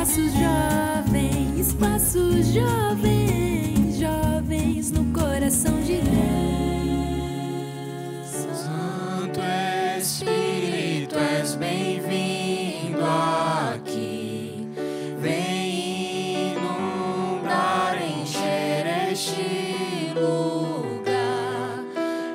Espaço Jovem, jovens no coração de Deus. Santo Espírito, és bem-vindo aqui. Vem inundar, encher este lugar.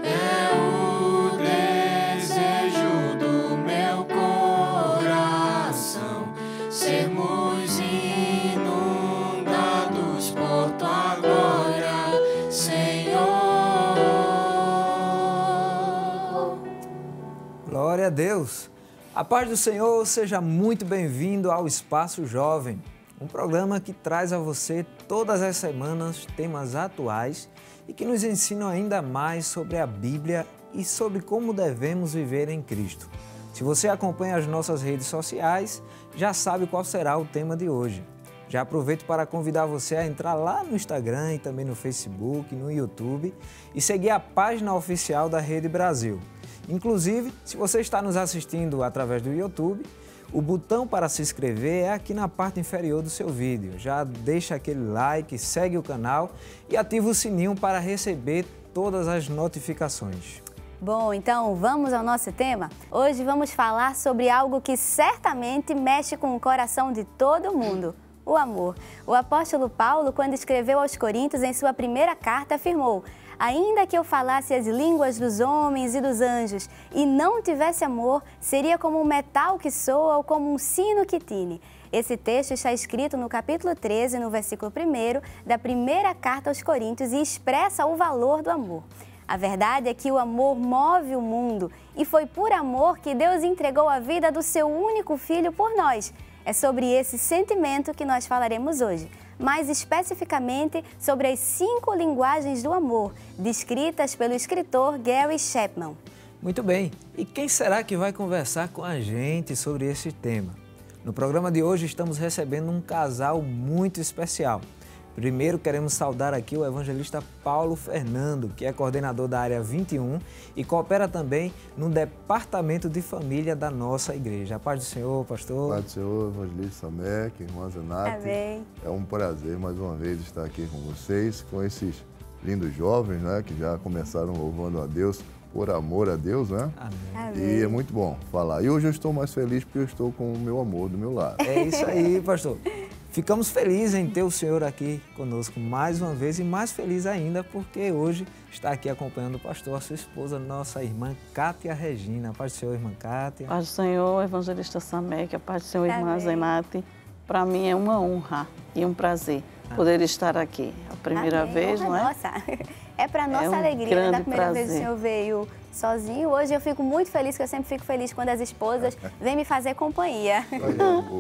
É o desejo do meu coração sermos inundados por tua glória, Senhor. Glória a Deus! A paz do Senhor, seja muito bem-vindo ao Espaço Jovem, um programa que traz a você todas as semanas temas atuais e que nos ensinam ainda mais sobre a Bíblia e sobre como devemos viver em Cristo. Se você acompanha as nossas redes sociais, já sabe qual será o tema de hoje. Já aproveito para convidar você a entrar lá no Instagram e também no Facebook, no YouTube e seguir a página oficial da Rede Brasil. Inclusive, se você está nos assistindo através do YouTube, o botão para se inscrever é aqui na parte inferior do seu vídeo. Já deixa aquele like, segue o canal e ativa o sininho para receber todas as notificações. Bom, então vamos ao nosso tema? Hoje vamos falar sobre algo que certamente mexe com o coração de todo mundo: o amor. O apóstolo Paulo, quando escreveu aos Coríntios em sua primeira carta, afirmou: ainda que eu falasse as línguas dos homens e dos anjos e não tivesse amor, seria como um metal que soa ou como um sino que tine. Esse texto está escrito no capítulo 13, no versículo 1 da primeira carta aos Coríntios e expressa o valor do amor. A verdade é que o amor move o mundo e foi por amor que Deus entregou a vida do seu único filho por nós. É sobre esse sentimento que nós falaremos hoje, mais especificamente sobre as 5 linguagens do amor, descritas pelo escritor Gary Chapman. Muito bem, e quem será que vai conversar com a gente sobre esse tema? No programa de hoje estamos recebendo um casal muito especial. Primeiro, queremos saudar aqui o evangelista Paulo Fernando, que é coordenador da área 21 e coopera também no departamento de família da nossa igreja. A paz do Senhor, pastor. A paz do Senhor, evangelista Samek, irmã Zenate. Amém. É um prazer mais uma vez estar aqui com vocês, com esses lindos jovens, né, que já começaram louvando a Deus por amor a Deus, né? Amém. E é muito bom falar. E hoje eu estou mais feliz porque eu estou com o meu amor do meu lado. É isso aí, pastor. Ficamos felizes em ter o senhor aqui conosco mais uma vez e mais feliz ainda porque hoje está aqui acompanhando o pastor, a sua esposa, nossa irmã Cátia Regina. A paz do Senhor, irmã Cátia. A paz do Senhor, evangelista Samek, a paz do Senhor, irmã Amém. Zenate. Para mim é uma honra e um prazer poder estar aqui. A primeira Amém. vez, Honra não é? nossa. É para nossa um alegria. grande Da primeira vez o prazer. senhor veio sozinho. Hoje eu fico muito feliz, que eu sempre fico feliz quando as esposas vêm me fazer companhia.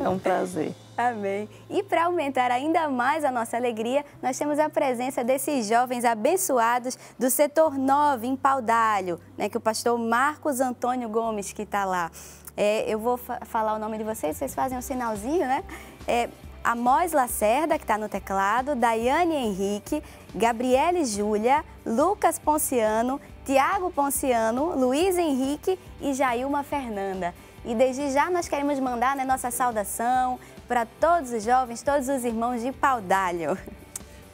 É um prazer. Amém. E para aumentar ainda mais a nossa alegria, nós temos a presença desses jovens abençoados do setor 9, em Paudalho, né, que o pastor Marcos Antônio Gomes que está lá. Eu vou falar o nome de vocês fazem um sinalzinho, né? Amós Lacerda, que está no teclado, Daiane Henrique, Gabriele Júlia, Lucas Ponciano, Tiago Ponciano, Luiz Henrique e Jailma Fernanda. E desde já nós queremos mandar, né, nossa saudação para todos os jovens, todos os irmãos de Paudalho.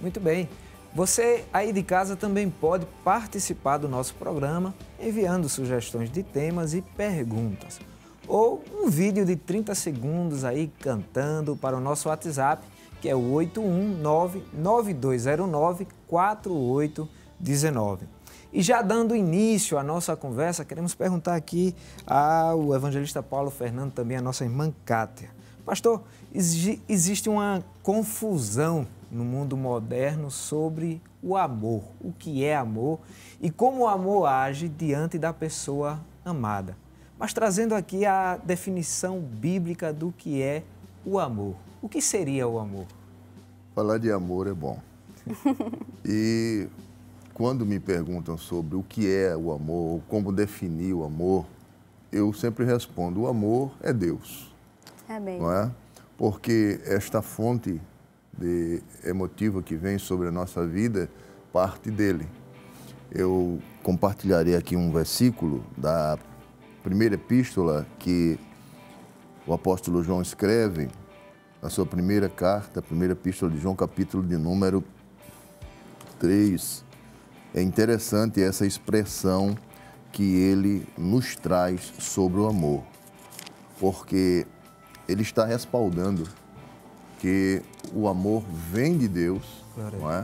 Muito bem. Você aí de casa também pode participar do nosso programa enviando sugestões de temas e perguntas. Ou um vídeo de 30 segundos aí cantando para o nosso WhatsApp, que é o 819-9209-4819. E já dando início à nossa conversa, queremos perguntar aqui ao evangelista Paulo Fernando, também a nossa irmã Cátia. Pastor, existe uma confusão no mundo moderno sobre o amor, o que é amor e como o amor age diante da pessoa amada. Mas trazendo aqui a definição bíblica do que é o amor. O que seria o amor? Falar de amor é bom. E quando me perguntam sobre o que é o amor, como definir o amor, eu sempre respondo: o amor é Deus. Amém. Não é? Porque esta fonte emotiva que vem sobre a nossa vida parte dele. Eu compartilharei aqui um versículo da primeira epístola que o apóstolo João escreve na sua primeira carta, a primeira epístola de João, capítulo de número 3. É interessante essa expressão que ele nos traz sobre o amor, porque ele está respaldando que o amor vem de Deus, não é?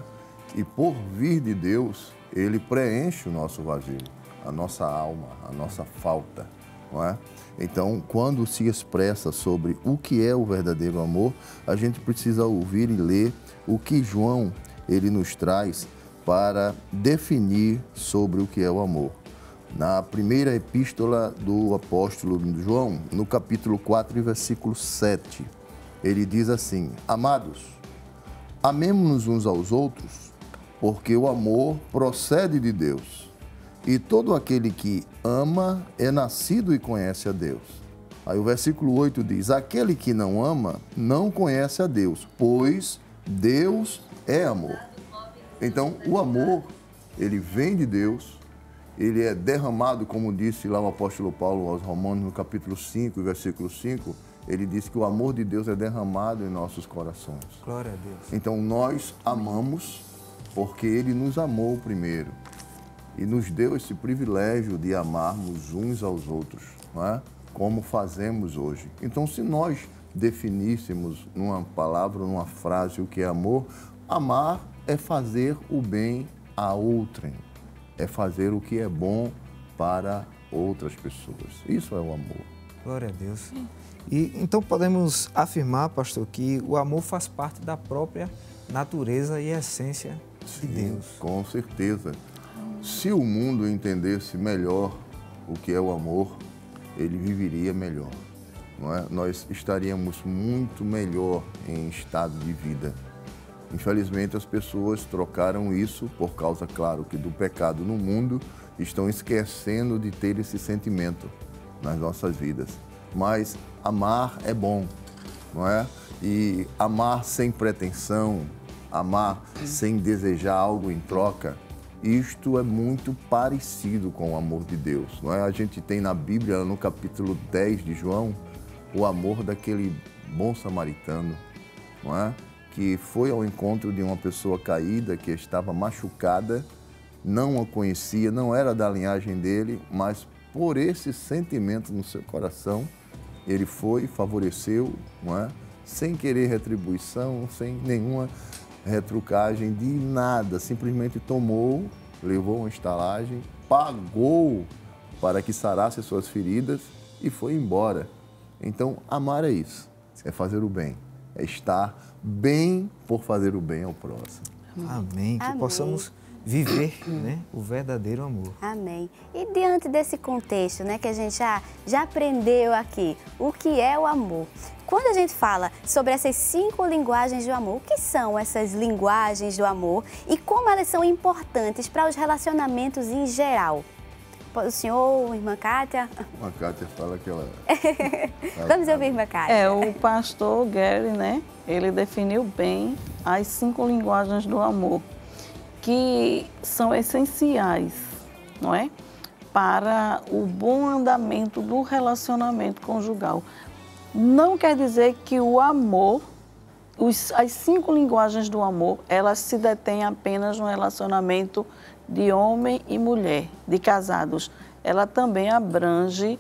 E por vir de Deus, ele preenche o nosso vazio, a nossa alma, a nossa falta, não é? Então, quando se expressa sobre o que é o verdadeiro amor, a gente precisa ouvir e ler o que João ele nos traz para definir sobre o que é o amor. Na primeira epístola do apóstolo João, no capítulo 4, versículo 7, ele diz assim: Amados, amemo-nos uns aos outros, porque o amor procede de Deus. E todo aquele que ama é nascido e conhece a Deus. Aí o versículo 8 diz: Aquele que não ama não conhece a Deus, pois Deus é amor. Então, o amor, ele vem de Deus, ele é derramado, como disse lá o apóstolo Paulo aos Romanos, no capítulo 5, versículo 5, ele diz que o amor de Deus é derramado em nossos corações. Glória a Deus. Então, nós amamos porque ele nos amou primeiro e nos deu esse privilégio de amarmos uns aos outros, não é? Como fazemos hoje. Então, se nós definíssemos numa palavra, numa frase, o que é amor, amar é fazer o bem a outrem, é fazer o que é bom para outras pessoas. Isso é o amor. Glória a Deus. E então podemos afirmar, pastor, que o amor faz parte da própria natureza e essência de Deus. Com certeza. Se o mundo entendesse melhor o que é o amor, ele viveria melhor, não é? Nós estaríamos muito melhor em estado de vida. Infelizmente, as pessoas trocaram isso por causa, claro, que do pecado no mundo, estão esquecendo de ter esse sentimento nas nossas vidas. Mas amar é bom, não é? E amar sem pretensão, amar sem desejar algo em troca, isto é muito parecido com o amor de Deus, não é? A gente tem na Bíblia, no capítulo 10 de João, o amor daquele bom samaritano, não é? Que foi ao encontro de uma pessoa caída, que estava machucada, não a conhecia, não era da linhagem dele, mas por esse sentimento no seu coração, ele foi, favoreceu, não é? Sem querer retribuição, sem nenhuma retrucagem de nada, simplesmente tomou, levou uma estalagem, pagou para que sarasse suas feridas e foi embora. Então, amar é isso, é fazer o bem, é estar bem por fazer o bem ao próximo. Amém. Que possamos viver, né, o verdadeiro amor. Amém. E diante desse contexto, né, que a gente já aprendeu aqui, o que é o amor? Quando a gente fala sobre essas 5 linguagens do amor, o que são essas linguagens do amor e como elas são importantes para os relacionamentos em geral? O senhor, irmã Kátia? A Kátia fala que ela... Vamos ouvir, irmã Kátia. O pastor Gary, né, ele definiu bem as 5 linguagens do amor, que são essenciais, não é? Para o bom andamento do relacionamento conjugal. Não quer dizer que o amor, as 5 linguagens do amor, elas se detêm apenas no relacionamento de homem e mulher, de casados. Ela também abrange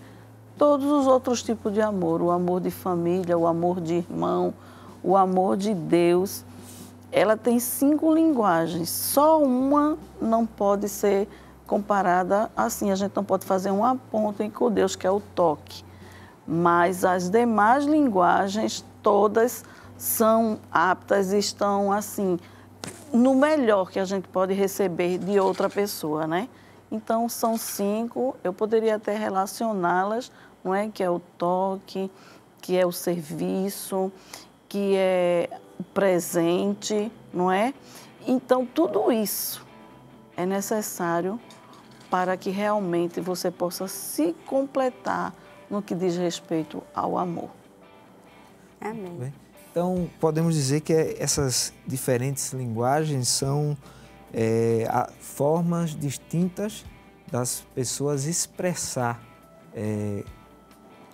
todos os outros tipos de amor, o amor de família, o amor de irmão, o amor de Deus. Ela tem 5 linguagens, só uma não pode ser comparada assim, a gente não pode fazer uma ponta com Deus, que é o toque. Mas as demais linguagens, todas são aptas e estão assim, no melhor que a gente pode receber de outra pessoa, né? Então, são 5, eu poderia até relacioná-las, não é? Que é o toque, que é o serviço, que é o presente, não é? Então, tudo isso é necessário para que realmente você possa se completar no que diz respeito ao amor. Amém. Bem, então, podemos dizer que essas diferentes linguagens são formas distintas das pessoas expressar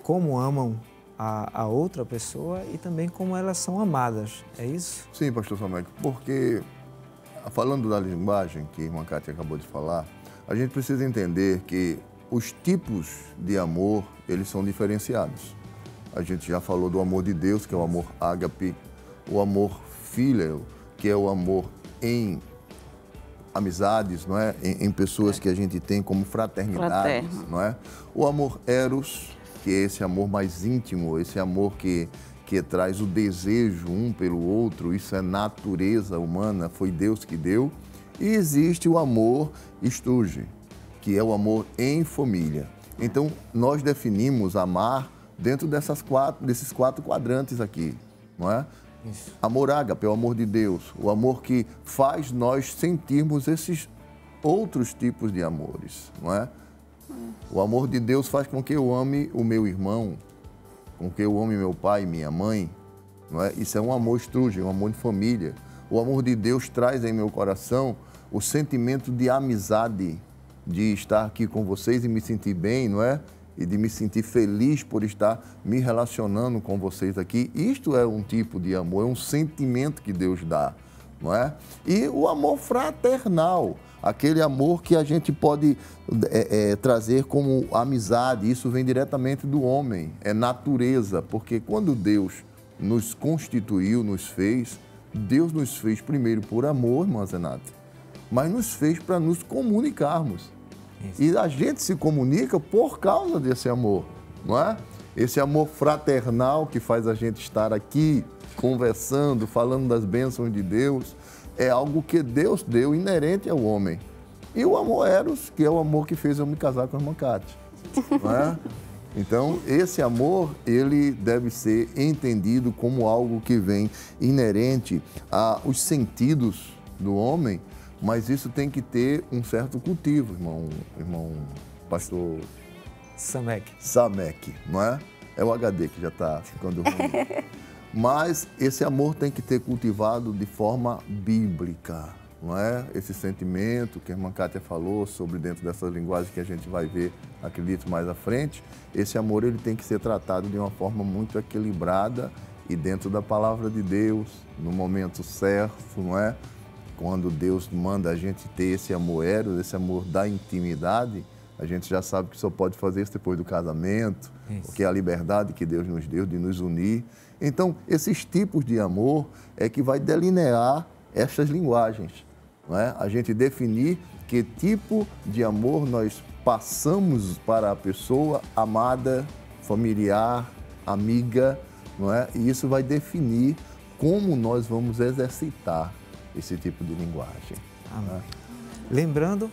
como amam a outra pessoa e também como elas são amadas, é isso? Sim, pastor Samek, porque falando da linguagem que a irmã Kátia acabou de falar, a gente precisa entender que os tipos de amor, eles são diferenciados. A gente já falou do amor de Deus, que é o amor ágape, o amor filial, que é o amor em amizades, não é? Em pessoas que a gente tem como fraternidades, não é? O amor eros, que é esse amor mais íntimo, esse amor que traz o desejo um pelo outro, isso é natureza humana, foi Deus que deu. E existe o amor storge, que é o amor em família. Então, nós definimos amar dentro desses quatro quadrantes aqui, não é? Isso. Amor ágape é o amor de Deus, o amor que faz nós sentirmos esses outros tipos de amores, não é? O amor de Deus faz com que eu ame o meu irmão, com que eu ame meu pai e minha mãe, não é? Isso é um amor storge, um amor de família. O amor de Deus traz em meu coração o sentimento de amizade, de estar aqui com vocês e me sentir bem, não é? E de me sentir feliz por estar me relacionando com vocês aqui. Isto é um tipo de amor, é um sentimento que Deus dá, não é? E o amor fraternal, aquele amor que a gente pode trazer como amizade, isso vem diretamente do homem, é natureza, porque quando Deus nos constituiu, nos fez, Deus nos fez primeiro por amor, irmã Zenate, mas nos fez para nos comunicarmos. Isso. E a gente se comunica por causa desse amor, não é? Esse amor fraternal que faz a gente estar aqui conversando, falando das bênçãos de Deus, é algo que Deus deu inerente ao homem. E o amor eros, que é o amor que fez eu me casar com a irmã Kátia, não é? Então, esse amor, ele deve ser entendido como algo que vem inerente aos sentidos do homem, mas isso tem que ter um certo cultivo, irmão pastor Samek, não é? É o HD que já está ficando ruim. Mas esse amor tem que ter cultivado de forma bíblica, não é? Esse sentimento que a irmã Kátia falou sobre dentro dessa linguagem que a gente vai ver, acredito, mais à frente, esse amor ele tem que ser tratado de uma forma muito equilibrada e dentro da palavra de Deus, no momento certo, não é? Quando Deus manda a gente ter esse amor eros, esse amor da intimidade, a gente já sabe que só pode fazer isso depois do casamento, porque é a liberdade que Deus nos deu de nos unir. Então, esses tipos de amor é que vai delinear estas linguagens, não é? A gente definir que tipo de amor nós passamos para a pessoa amada, familiar, amiga, não é? E isso vai definir como nós vamos exercitar esse tipo de linguagem. Né? Lembrando,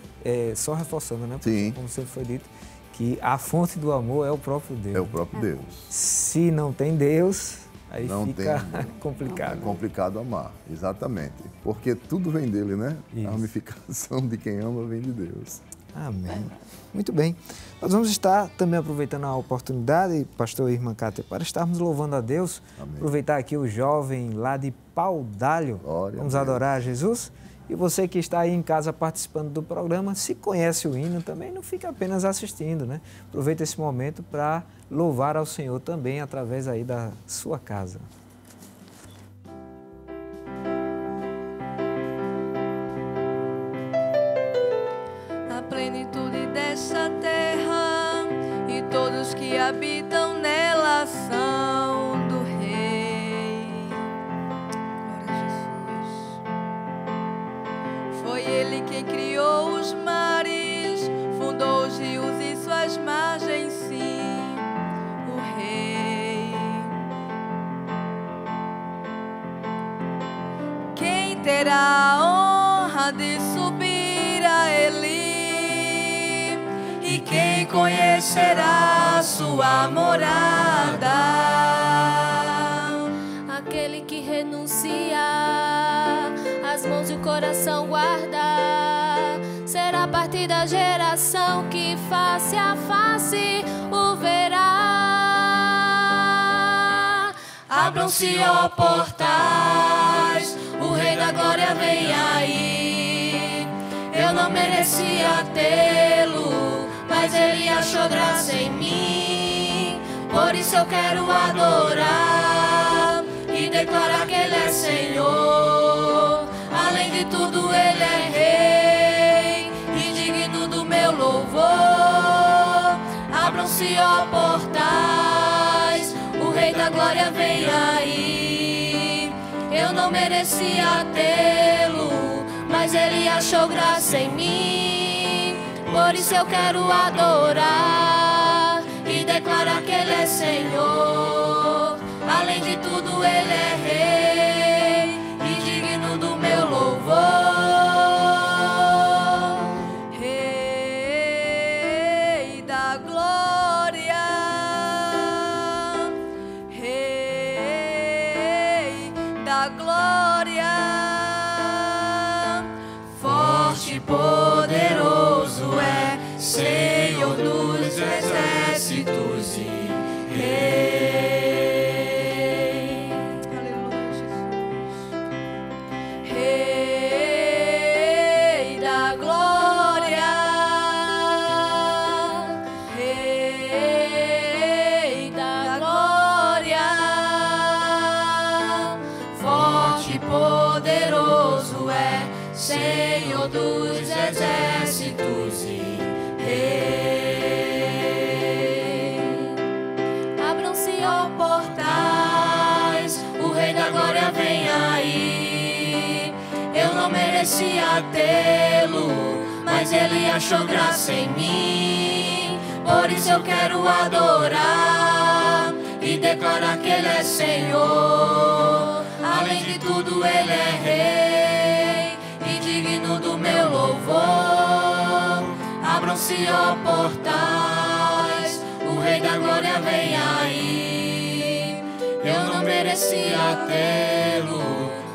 só reforçando, né? Sim. Como sempre foi dito, que a fonte do amor é o próprio Deus. É o próprio Deus. Se não tem Deus, aí não fica tem, complicado. É complicado amar, exatamente. Porque tudo vem dele, né? Isso. A ramificação de quem ama vem de Deus. Amém. Muito bem. Nós vamos estar também aproveitando a oportunidade, pastor e irmã Kátia, para estarmos louvando a Deus. Amém. Aproveitar aqui o jovem lá de Paudalho. Glória vamos a Deus. adorar a Jesus. E você que está aí em casa participando do programa, se conhece o hino também, não fica apenas assistindo, né? Aproveita esse momento para louvar ao Senhor também através aí da sua casa. A plenitude dessa terra e todos que habitam nela são do Rei. Glória a Jesus. Foi Ele quem criou os mares, fundou os rios e suas margens, sim, o Rei. Quem terá a honra de subir a Ele? E quem conhecerá sua morada? Aquele que renuncia, as mãos e o coração guarda, será parte da geração que face a face o verá. Abram-se, ó portais, o Rei da Glória vem aí. Eu não merecia tê-lo, mas Ele achou graça em mim. Por Por isso eu quero adorar e declarar que Ele é Senhor. Além de tudo Ele é Rei e digno do meu louvor. Abram-se, ó portais, o Rei da Glória vem aí. Eu não merecia tê-lo, mas Ele achou graça em mim. Por isso eu quero adorar e declarar que Ele é Senhor. Além de tudo Ele é Rei e digno do meu louvor. Rei da glória, Rei da glória, forte e poderoso é Senhor dos exércitos e Rei. Aleluia, Jesus. Rei da glória, Rei da glória, forte e poderoso é Senhor dos exércitos e Rei. Abram-se, ó portais, o Rei da Glória vem aí. Eu não merecia tê-lo, mas Ele achou graça em mim. Por isso eu quero adorar e declarar que Ele é Senhor. Além de tudo Ele é Rei e digno do meu louvor. Abram-se, ó portais, o Rei da Glória vem aí. Eu não merecia tê-lo,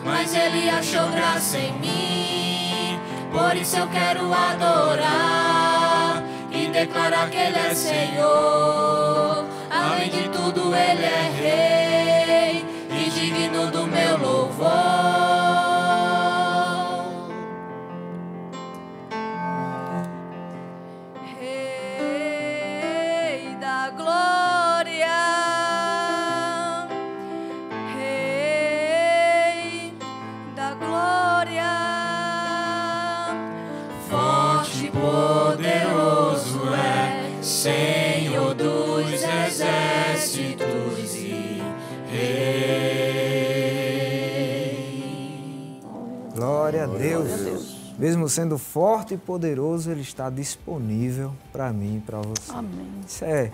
mas Ele achou graça em mim. Por isso eu quero adorar e declarar que Ele é Senhor. Além de tudo Ele é Rei e digno do meu louvor. Poderoso é Senhor dos exércitos e Rei. Glória a Deus. Mesmo sendo forte e poderoso, Ele está disponível para mim e para você. Amém. Isso é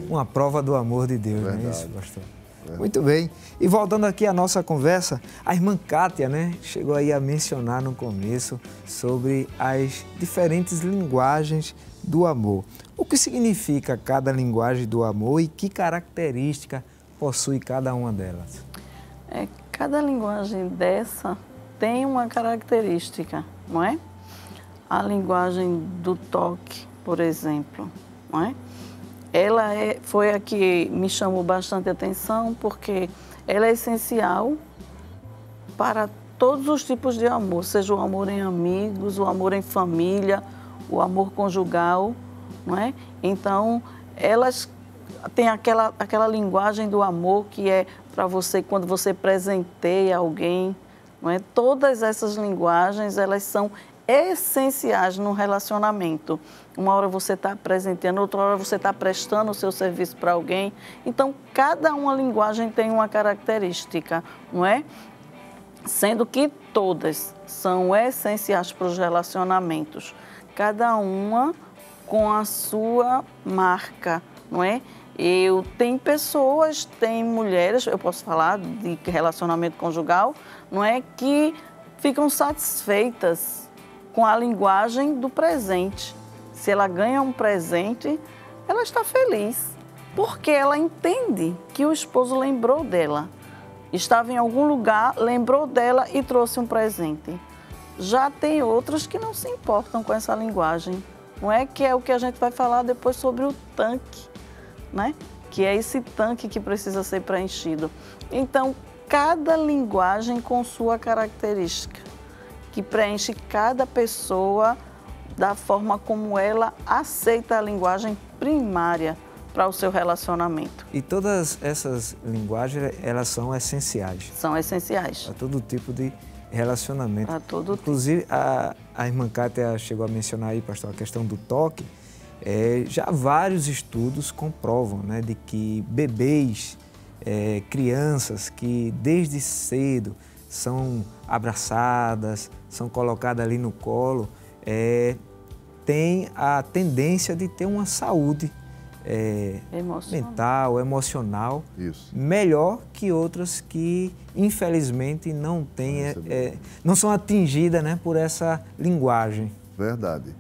uma prova do amor de Deus, não é isso, pastor? Muito bem. E voltando aqui à nossa conversa, a irmã Kátia, chegou aí a mencionar no começo sobre as diferentes linguagens do amor. O que significa cada linguagem do amor e que característica possui cada uma delas? Cada linguagem dessa tem uma característica, não é? A linguagem do toque, por exemplo, não é? Ela foi a que me chamou bastante atenção porque ela é essencial para todos os tipos de amor, seja o amor em amigos, o amor em família, o amor conjugal, não é? Então, elas têm aquela linguagem do amor que é para você quando você presenteia alguém, não é? Todas essas linguagens, elas são essenciais no relacionamento. Uma hora você está presenteando, outra hora você está prestando o seu serviço para alguém. Então, cada uma linguagem tem uma característica, não é? Sendo que todas são essenciais para os relacionamentos. Cada uma com a sua marca, não é? Tem pessoas, tem mulheres, eu posso falar de relacionamento conjugal, não é? Que ficam satisfeitas com a linguagem do presente. Se ela ganha um presente, ela está feliz, porque ela entende que o esposo lembrou dela. Estava em algum lugar, lembrou dela e trouxe um presente. Já tem outros que não se importam com essa linguagem, não é? Que é o que a gente vai falar depois sobre o tanque, né? Que é esse tanque que precisa ser preenchido. Então, cada linguagem com sua característica, que preenche cada pessoa da forma como ela aceita a linguagem primária para o seu relacionamento. E todas essas linguagens, elas são essenciais São essenciais. para todo tipo de relacionamento. Para todo Inclusive, a irmã Kátia chegou a mencionar aí, pastor, a questão do toque. Já vários estudos comprovam, né, de que bebês, crianças que desde cedo são abraçadas, são colocadas ali no colo, têm a tendência de ter uma saúde mental, emocional, melhor que outras que, infelizmente, não têm, não são atingidas, né, por essa linguagem. Verdade.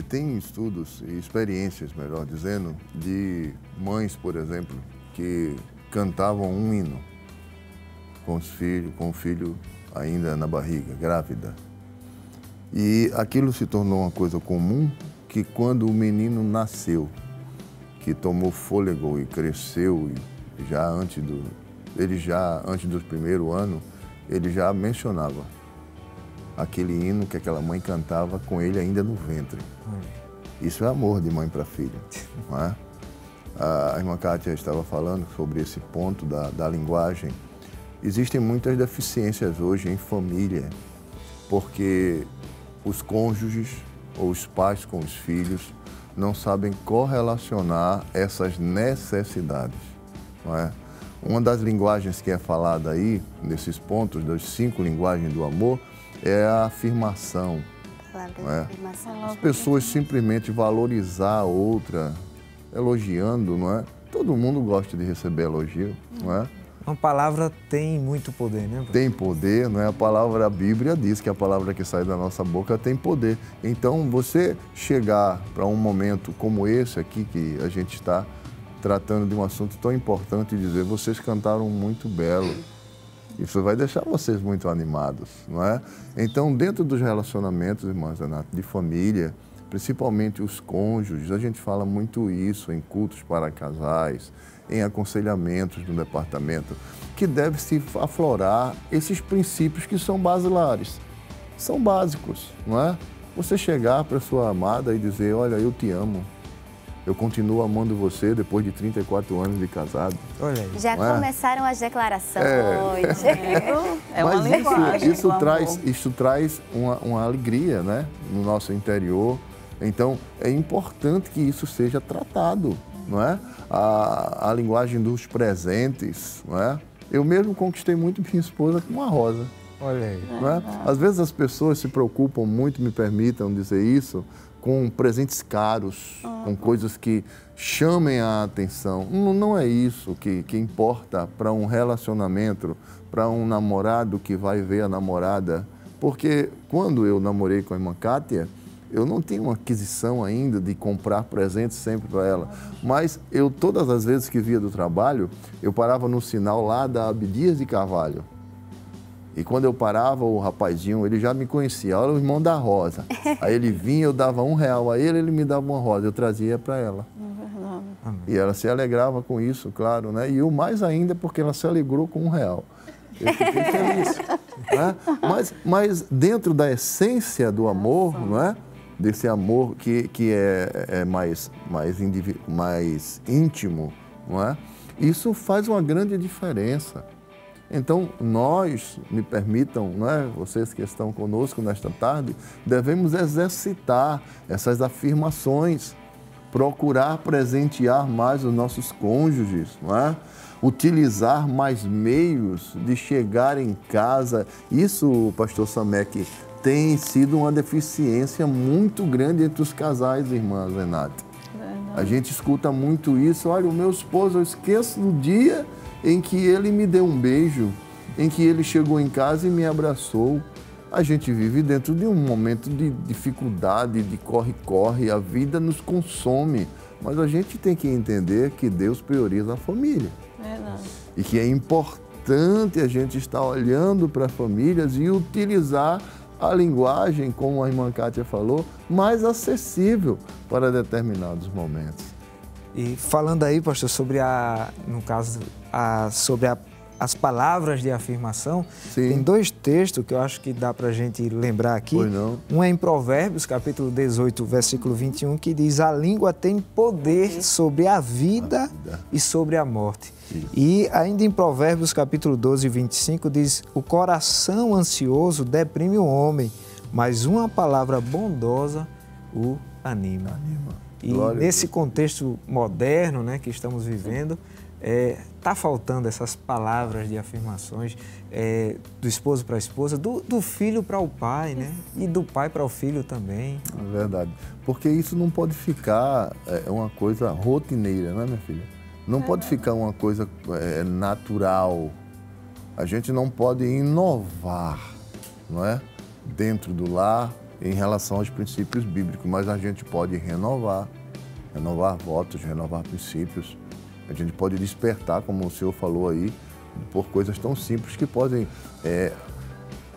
Tem estudos e experiências, melhor dizendo, de mães, por exemplo, que cantavam um hino com o filho ainda na barriga, grávida. E aquilo se tornou uma coisa comum, que quando o menino nasceu, que tomou fôlego e cresceu, antes do primeiro ano, ele já mencionava aquele hino que aquela mãe cantava com ele ainda no ventre. Isso é amor de mãe para filha, não é? A irmã Kátia estava falando sobre esse ponto da linguagem. Existem muitas deficiências hoje em família, porque os cônjuges ou os pais com os filhos não sabem correlacionar essas necessidades, não é? Uma das linguagens que é falada aí, nesses pontos, das 5 linguagens do amor, é a afirmação. Não é? As pessoas simplesmente valorizar a outra, elogiando, não é? Todo mundo gosta de receber elogio, não é? Uma palavra tem muito poder, né? Tem poder, não é? A Bíblia diz que a palavra que sai da nossa boca tem poder. Então, você chegar para um momento como esse aqui, que a gente está tratando de um assunto tão importante, e dizer, vocês cantaram muito belo. Isso vai deixar vocês muito animados, não é? Então, dentro dos relacionamentos, irmãs Renato, de família, principalmente os cônjuges, a gente fala muito isso em cultos para casais, em aconselhamentos no departamento, que deve-se aflorar esses princípios que são basilares, são básicos, não é? Você chegar para sua amada e dizer, olha, eu te amo, eu continuo amando você depois de 34 anos de casado. Olha aí. Já começaram as declarações. É uma linguagem. Isso traz uma alegria, né, no nosso interior. Então, é importante que isso seja tratado, não é? A linguagem dos presentes, não é? Eu mesmo conquistei muito minha esposa com uma rosa. Olha aí. Não é? Às vezes as pessoas se preocupam muito, me permitam dizer isso, com presentes caros, com coisas que chamem a atenção. Não é isso que importa para um relacionamento, para um namorado que vai ver a namorada. Porque quando eu namorei com a irmã Kátia, eu não tinha uma aquisição ainda de comprar presentes sempre para ela. Mas eu, todas as vezes que via do trabalho, eu parava no sinal lá da Abdias de Carvalho. E quando eu parava, o rapazinho, ele já me conhecia, olha o irmão da rosa. Aí ele vinha, eu dava R$1 a ele, ele me dava uma rosa, eu trazia para ela. E ela se alegrava com isso, claro, né? E o mais ainda porque ela se alegrou com R$1. Eu fiquei feliz. Né? Mas dentro da essência do amor, não é? Desse amor que é mais íntimo, não é? Isso faz uma grande diferença. Então, nós, me permitam, não é? Vocês que estão conosco nesta tarde, devemos exercitar essas afirmações, procurar presentear mais os nossos cônjuges, não é? Utilizar mais meios de chegar em casa. Isso, pastor Samek, tem sido uma deficiência muito grande entre os casais, irmãs Renata. A gente escuta muito isso. Olha, o meu esposo, eu esqueço do dia em que ele me deu um beijo, em que ele chegou em casa e me abraçou. A gente vive dentro de um momento de dificuldade, de corre-corre, a vida nos consome. Mas a gente tem que entender que Deus prioriza a família. Verdade. E que é importante a gente estar olhando para as famílias e utilizar a linguagem, como a irmã Kátia falou, mais acessível para determinados momentos. E falando aí, pastor, sobre sobre a as palavras de afirmação. Sim. Tem 2 textos que eu acho que dá para a gente lembrar aqui. Pois não. Um é em Provérbios, capítulo 18, versículo 21, que diz: a língua tem poder sobre a vida e sobre a morte. Isso. E ainda em Provérbios, capítulo 12, 25, diz: o coração ansioso deprime o homem, mas uma palavra bondosa o anima. E nesse contexto moderno, né, que estamos vivendo, está faltando essas palavras de afirmações do esposo para a esposa, do filho para o pai, né? E do pai para o filho também. É verdade. Porque isso não pode ficar uma coisa rotineira, né, minha filha? Não pode ficar uma coisa natural. A gente não pode inovar, não é? Dentro do lar, em relação aos princípios bíblicos, mas a gente pode renovar votos, renovar princípios. A gente pode despertar, como o senhor falou aí, por coisas tão simples que podem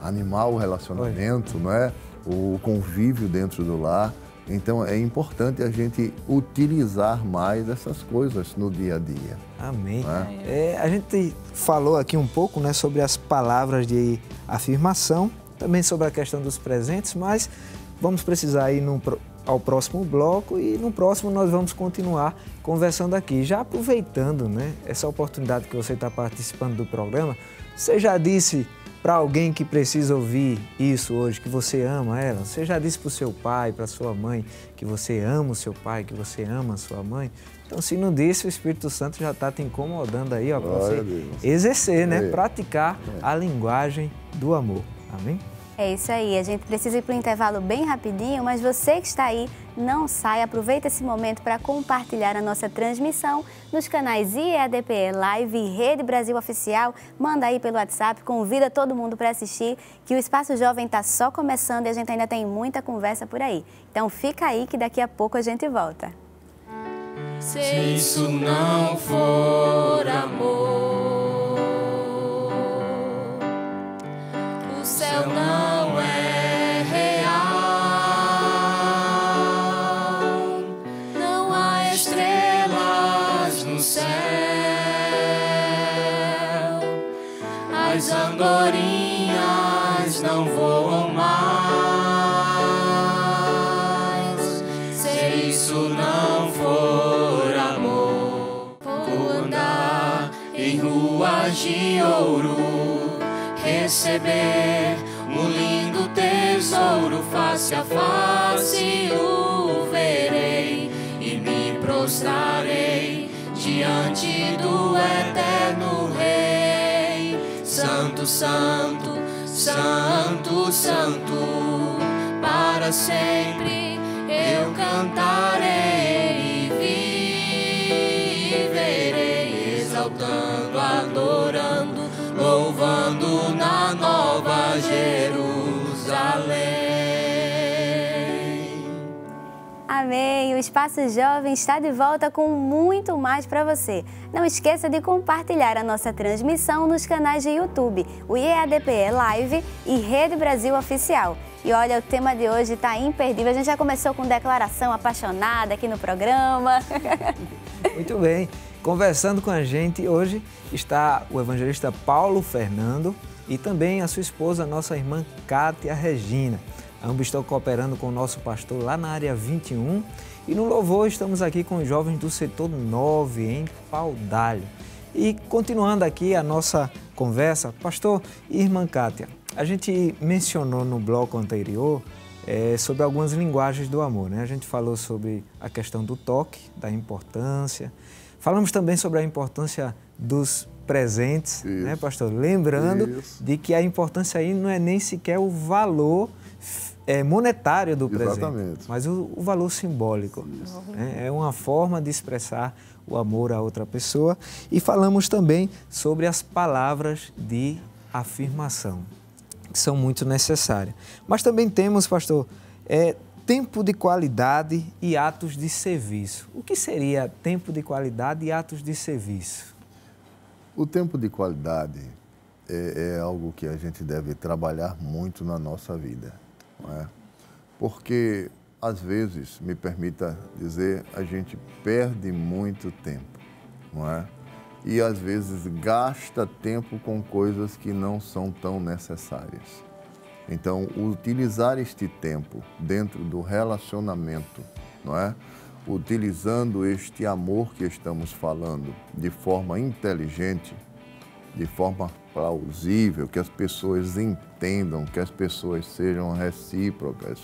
animar o relacionamento, não é? O convívio dentro do lar. Então é importante a gente utilizar mais essas coisas no dia a dia. Amém. A gente falou aqui um pouco, né, sobre as palavras de afirmação, também sobre a questão dos presentes, mas vamos precisar ir ao próximo bloco e no próximo nós vamos continuar conversando aqui. Já aproveitando, né, essa oportunidade que você está participando do programa, você já disse para alguém que precisa ouvir isso hoje, que você ama ela? Você já disse para o seu pai, para a sua mãe, que você ama o seu pai, que você ama a sua mãe? Então, se não disse, o Espírito Santo já está te incomodando aí, ó, para você exercer, né, praticar a linguagem do amor. Amém? É isso aí, a gente precisa ir para o intervalo bem rapidinho, mas você que está aí, não saia, aproveita esse momento para compartilhar a nossa transmissão nos canais IEADPE Live e Rede Brasil Oficial. Manda aí pelo WhatsApp, convida todo mundo para assistir, que o Espaço Jovem está só começando e a gente ainda tem muita conversa por aí. Então fica aí que daqui a pouco a gente volta. Se isso não for amor, o céu não é real, não há estrelas no céu, as andorinhas não voam mais. Se isso não for amor, vou andar em ruas de ouro, receber um lindo tesouro, face a face o verei e me prostrarei diante do eterno Rei. Santo, santo, santo, santo, para sempre eu cantarei e viverei, exaltando, adorando, louvando na Nova Jerusalém. Amém! O Espaço Jovem está de volta com muito mais para você. Não esqueça de compartilhar a nossa transmissão nos canais de YouTube, o IEADPE Live e Rede Brasil Oficial. E olha, o tema de hoje está imperdível. A gente já começou com declaração apaixonada aqui no programa. Muito bem. Conversando com a gente hoje está o evangelista Paulo Fernando e também a sua esposa, nossa irmã Cátia Regina. Ambos estão cooperando com o nosso pastor lá na área 21 e no louvor estamos aqui com os jovens do setor 9 em Paudalho. E continuando aqui a nossa conversa, pastor e irmã Cátia, a gente mencionou no bloco anterior sobre algumas linguagens do amor, né? A gente falou sobre a questão do toque, da importância. Falamos também sobre a importância dos presentes, né, pastor? Lembrando de que a importância aí não é nem sequer o valor monetário do presente, mas o valor simbólico. Né? É uma forma de expressar o amor a outra pessoa. E falamos também sobre as palavras de afirmação, que são muito necessárias. Mas também temos, pastor, tempo de qualidade e atos de serviço. O que seria tempo de qualidade e atos de serviço? O tempo de qualidade é algo que a gente deve trabalhar muito na nossa vida, não é? Porque, às vezes, me permita dizer, a gente perde muito tempo, não é? e às vezes gasta tempo com coisas que não são tão necessárias. Então, utilizar este tempo dentro do relacionamento, não é? Utilizando este amor que estamos falando de forma inteligente, de forma plausível, que as pessoas entendam, que as pessoas sejam recíprocas.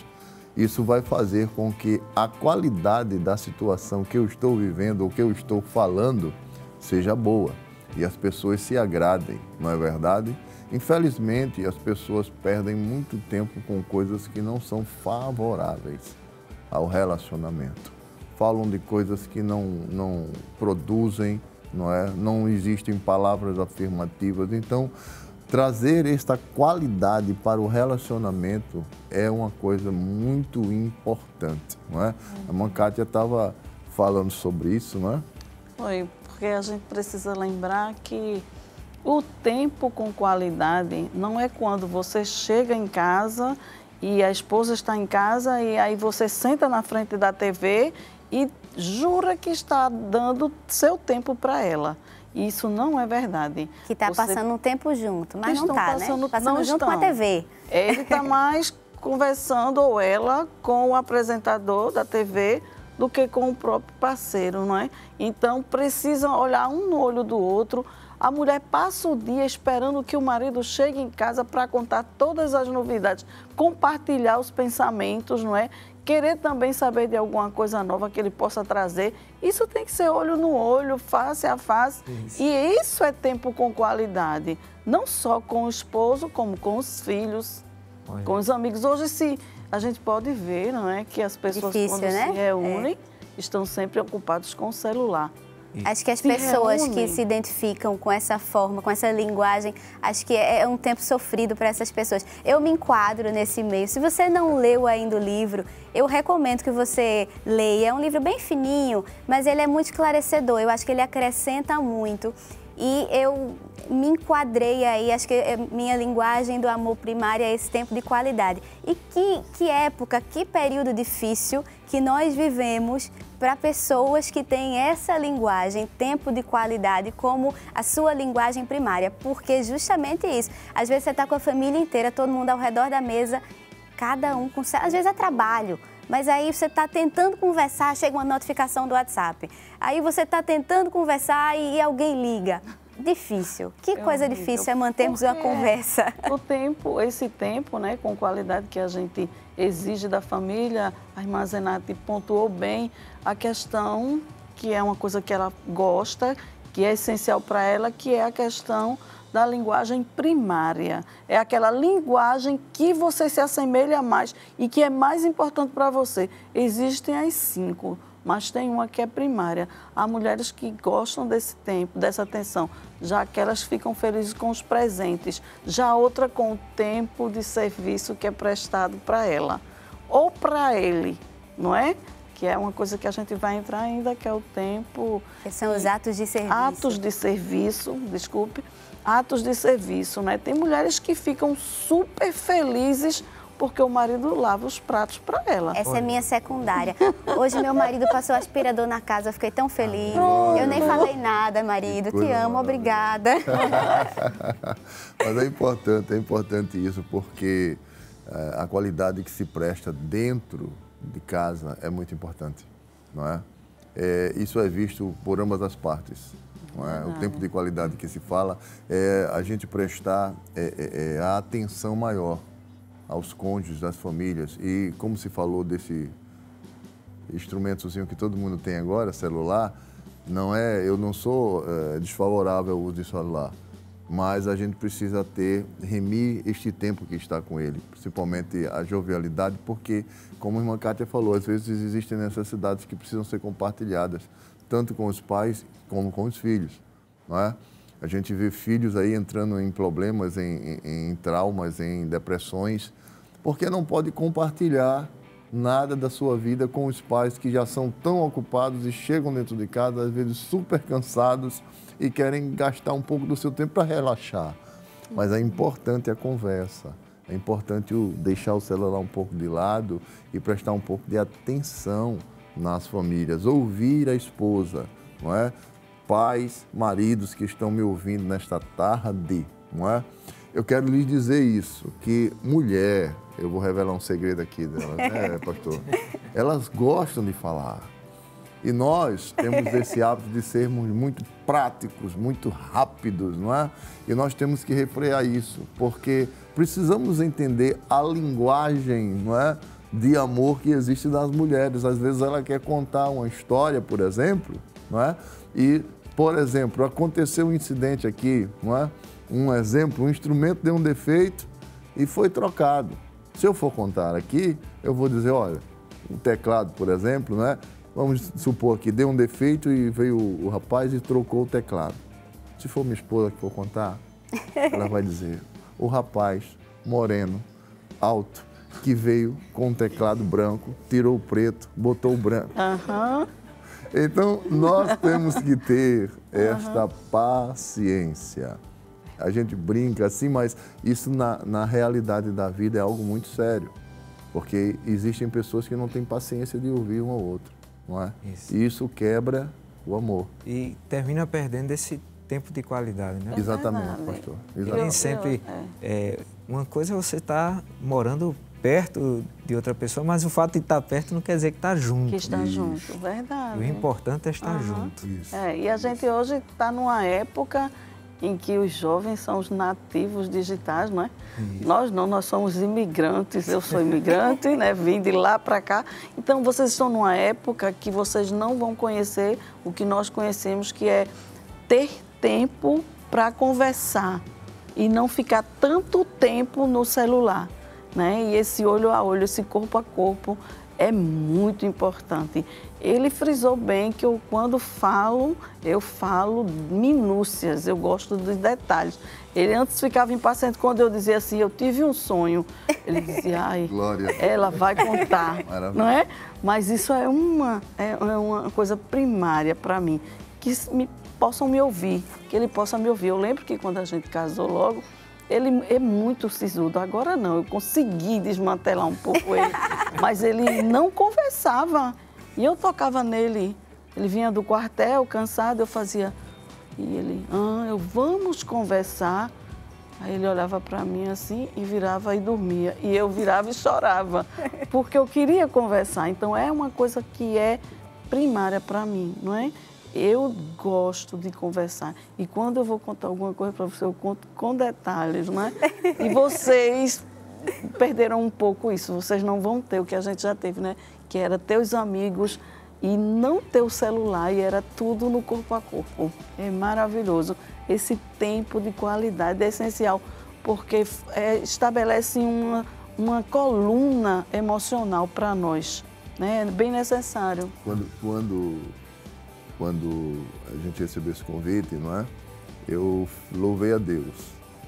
Isso vai fazer com que a qualidade da situação que eu estou vivendo ou que eu estou falando seja boa e as pessoas se agradem, não é verdade? Infelizmente, as pessoas perdem muito tempo com coisas que não são favoráveis ao relacionamento. Falam de coisas que não produzem, não é? Não existem palavras afirmativas. Então, trazer esta qualidade para o relacionamento é uma coisa muito importante, não é? A irmã Kátia estava falando sobre isso, não é? Foi, porque a gente precisa lembrar que o tempo com qualidade não é quando você chega em casa e a esposa está em casa e aí você senta na frente da TV e jura que está dando seu tempo para ela. Isso não é verdade. Que está passando um tempo junto, mas não está, né? Passando junto com a TV. Ele está mais conversando, ou ela, com o apresentador da TV, do que com o próprio parceiro, não é? Então, precisam olhar um no olho do outro. A mulher passa o dia esperando que o marido chegue em casa para contar todas as novidades, compartilhar os pensamentos, não é? Querer também saber de alguma coisa nova que ele possa trazer. Isso tem que ser olho no olho, face a face. Isso. E isso é tempo com qualidade. Não só com o esposo, como com os filhos, com os amigos. Hoje, a gente pode ver, não é? Que as pessoas, quando se reúnem, estão sempre ocupadas com o celular. Acho que as pessoas que se identificam com essa forma, com essa linguagem, acho que é um tempo sofrido para essas pessoas. Eu me enquadro nesse meio. Se você não leu ainda o livro, eu recomendo que você leia. É um livro bem fininho, mas ele é muito esclarecedor. Eu acho que ele acrescenta muito. E eu me enquadrei aí, acho que minha linguagem do amor primário é esse tempo de qualidade. E que época, que período difícil que nós vivemos para pessoas que têm essa linguagem, tempo de qualidade, como a sua linguagem primária. Porque justamente isso, às vezes você está com a família inteira, todo mundo ao redor da mesa, cada um com... Às vezes é trabalho, mas aí você está tentando conversar, chega uma notificação do WhatsApp. Aí você está tentando conversar e alguém liga. Difícil. Que coisa difícil é mantermos uma conversa. Esse tempo, né, com qualidade que a gente exige da família, a irmã Zenate pontuou bem a questão, que é uma coisa que ela gosta, que é essencial para ela, que é a questão da linguagem primária. É aquela linguagem que você se assemelha mais e que é mais importante para você. Existem as 5, mas tem uma que é primária. Há mulheres que gostam desse tempo, dessa atenção, já que elas ficam felizes com os presentes. Já outra com o tempo de serviço que é prestado para ela. Ou para ele, não é? Que é uma coisa que a gente vai entrar ainda, que é o tempo... Que são os atos de serviço. Atos de serviço, desculpe. Atos de serviço, né? Tem mulheres que ficam super felizes porque o marido lava os pratos para ela. Essa é minha secundária. Hoje meu marido passou aspirador na casa, eu fiquei tão feliz. Eu nem falei nada, marido, te amo, obrigada. Mas é importante isso, porque a qualidade que se presta dentro de casa é muito importante, não é? Isso é visto por ambas as partes. Não é? O tempo de qualidade que se fala é a gente prestar a atenção maior aos cônjuges, às famílias. E como se falou desse instrumentozinho que todo mundo tem agora, celular, eu não sou desfavorável ao uso de celular, mas a gente precisa remir este tempo que está com ele, principalmente a jovialidade, porque, como a irmã Kátia falou, às vezes existem necessidades que precisam ser compartilhadas, tanto com os pais como com os filhos, não é? A gente vê filhos aí entrando em problemas, em traumas, em depressões, porque não pode compartilhar nada da sua vida com os pais que já são tão ocupados e chegam dentro de casa, às vezes super cansados e querem gastar um pouco do seu tempo para relaxar. Mas é importante a conversa, é importante deixar o celular um pouco de lado e prestar um pouco de atenção nas famílias, ouvir a esposa, não é? pais, maridos que estão me ouvindo nesta tarde, não é? Eu quero lhes dizer isso, que mulher, eu vou revelar um segredo aqui dela, né, pastor? Elas gostam de falar. E nós temos esse hábito de sermos muito práticos, muito rápidos, não é? E nós temos que refrear isso, porque precisamos entender a linguagem, não é, de amor que existe nas mulheres. Às vezes ela quer contar uma história, por exemplo, não é? E, por exemplo, aconteceu um incidente aqui, não é? Um exemplo, um instrumento deu um defeito e foi trocado. Se eu for contar aqui, eu vou dizer, olha, o teclado, por exemplo, né? Vamos supor que deu um defeito e veio o rapaz e trocou o teclado. Se for minha esposa que for contar, ela vai dizer, o rapaz moreno, alto, que veio com um teclado branco, tirou o preto, botou o branco. Então, nós temos que ter esta paciência. A gente brinca assim, mas isso na realidade da vida é algo muito sério. Porque existem pessoas que não têm paciência de ouvir um ao outro, não é? Isso. E isso quebra o amor. E termina perdendo esse tempo de qualidade, né? Exatamente, pastor. Exatamente. Nem sempre... uma coisa é você estar morando perto de outra pessoa, mas o fato de estar perto não quer dizer que está junto. Que está junto, verdade. O importante é estar junto. Isso. E a gente hoje está numa época em que os jovens são os nativos digitais, não é? Isso. Nós não, nós somos imigrantes, eu sou imigrante, né? Vim de lá para cá. Então, vocês estão numa época que vocês não vão conhecer o que nós conhecemos, que é ter tempo para conversar e não ficar tanto tempo no celular, né? E esse olho a olho, esse corpo a corpo é muito importante. Ele frisou bem que quando falo, eu falo minúcias, eu gosto dos detalhes. Ele antes ficava impaciente quando eu dizia assim, eu tive um sonho. Ele dizia, ai, Glória. Ela vai contar, não é? Mas isso é uma coisa primária para mim, que possam me ouvir, que ele possa me ouvir. Eu lembro que quando a gente casou logo, ele é muito sisudo. Agora não, eu consegui desmantelar um pouco ele, mas ele não conversava. E eu tocava nele, ele vinha do quartel cansado, eu fazia, e ele, vamos conversar. Aí ele olhava para mim assim e virava e dormia. E eu virava e chorava, porque eu queria conversar. Então é uma coisa que é primária para mim, não é? Eu gosto de conversar. E quando eu vou contar alguma coisa para você, eu conto com detalhes, não é? E vocês perderam um pouco isso. Vocês não vão ter o que a gente já teve, né? Que era ter os amigos e não ter o celular, e era tudo no corpo a corpo. É maravilhoso. Esse tempo de qualidade é essencial, porque estabelece uma coluna emocional para nós, né? É bem necessário. Quando a gente recebeu esse convite, não é? Eu louvei a Deus,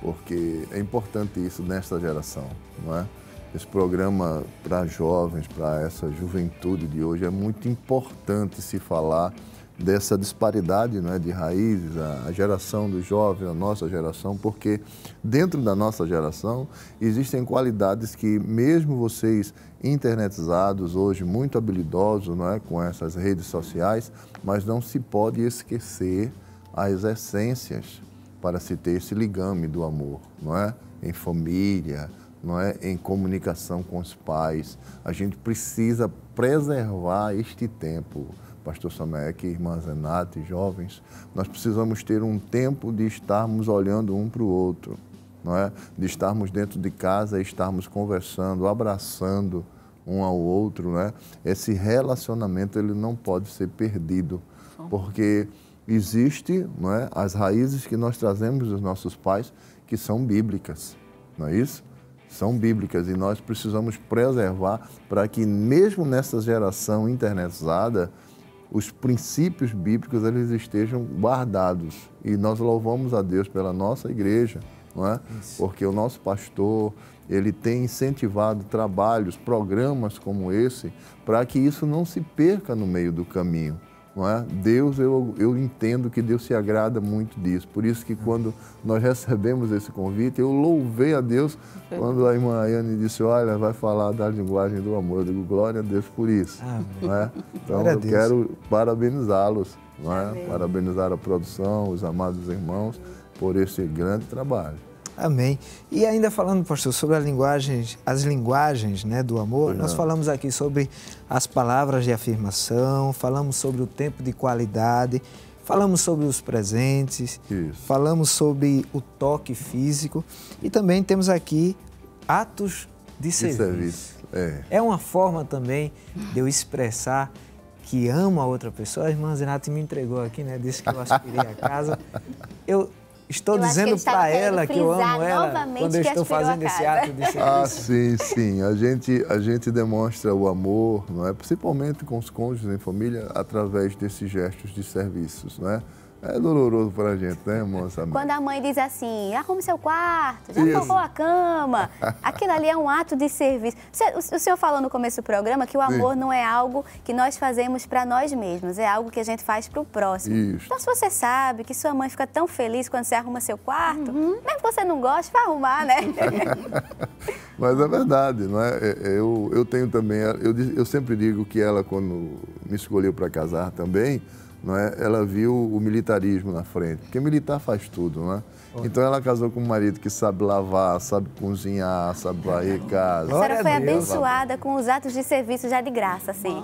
porque é importante isso nesta geração, não é? Esse programa para jovens, para essa juventude de hoje, é muito importante se falar dessa disparidade, não é, de raízes, a geração dos jovens, a nossa geração, porque dentro da nossa geração existem qualidades que mesmo vocês internetizados hoje, muito habilidosos, não é, com essas redes sociais, mas não se pode esquecer as essências para se ter esse ligame do amor, não é? Em família, não é? Em comunicação com os pais. A gente precisa preservar este tempo. Pastor Samek, irmã Zenate, jovens, nós precisamos ter um tempo de estarmos olhando um para o outro, não é? De estarmos dentro de casa e estarmos conversando, abraçando um ao outro, né? Esse relacionamento ele não pode ser perdido, porque existe, não é, as raízes que nós trazemos dos nossos pais que são bíblicas, não é isso? São bíblicas e nós precisamos preservar para que mesmo nessa geração internetizada, os princípios bíblicos eles estejam guardados. E nós louvamos a Deus pela nossa igreja, não é? Isso. Porque o nosso pastor, ele tem incentivado trabalhos, programas como esse, para que isso não se perca no meio do caminho, não é? Deus, eu entendo que Deus se agrada muito disso. Por isso que quando nós recebemos esse convite, eu louvei a Deus quando a irmã Ayane disse, olha, vai falar da linguagem do amor. Eu digo, glória a Deus por isso. Não é? Então eu quero parabenizá-los, não é? Parabenizar a produção, os amados irmãos, por esse grande trabalho. Amém. E ainda falando, pastor, sobre as linguagens, né, do amor, nós falamos aqui sobre as palavras de afirmação, falamos sobre o tempo de qualidade, falamos sobre os presentes, falamos sobre o toque físico e também temos aqui atos de serviço. É uma forma também de eu expressar que amo a outra pessoa. A irmã Zenate me entregou aqui, né? Disse que eu aspirei a casa. Eu estou dizendo para ela que eu amo ela quando eu estou fazendo esse ato de serviço. Ah, sim, sim. A gente demonstra o amor, não é? Principalmente com os cônjuges em família, através desses gestos de serviços, não é? É doloroso para a gente, né, moça? Quando a mãe diz assim, arrume seu quarto, já colocou a cama, aquilo ali é um ato de serviço. O senhor falou no começo do programa que o amor não é algo que nós fazemos para nós mesmos, é algo que a gente faz para o próximo. Isso. Então, se você sabe que sua mãe fica tão feliz quando você arruma seu quarto, mesmo que você não goste, vai arrumar, né? Mas é verdade, não é? Eu tenho também, eu sempre digo que ela, quando me escolheu para casar também, não é? Ela viu o militarismo na frente, porque militar faz tudo, não é? Então ela casou com um marido que sabe lavar, sabe cozinhar, sabe varrer casa. A senhora foi abençoada com os atos de serviço já de graça, assim.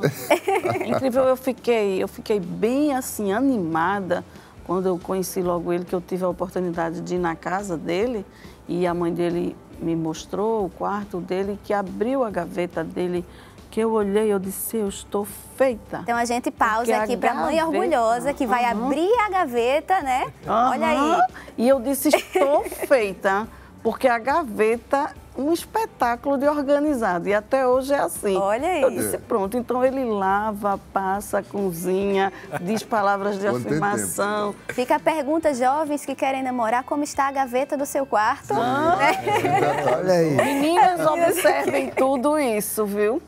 Incrível, eu fiquei bem assim, animada quando eu conheci logo ele, que eu tive a oportunidade de ir na casa dele e a mãe dele me mostrou o quarto dele, que abriu a gaveta dele, que eu olhei, eu disse, eu estou feita. Então a gente pausa aqui para a mãe orgulhosa que vai abrir a gaveta, né? Olha aí. E eu disse, estou feita, porque a gaveta é um espetáculo de organizado. E até hoje é assim. Olha aí. Eu disse, pronto, então ele lava, passa, cozinha, diz palavras de afirmação. Fica a pergunta, jovens que querem namorar, como está a gaveta do seu quarto? Olha aí. Meninas, observem tudo isso, viu?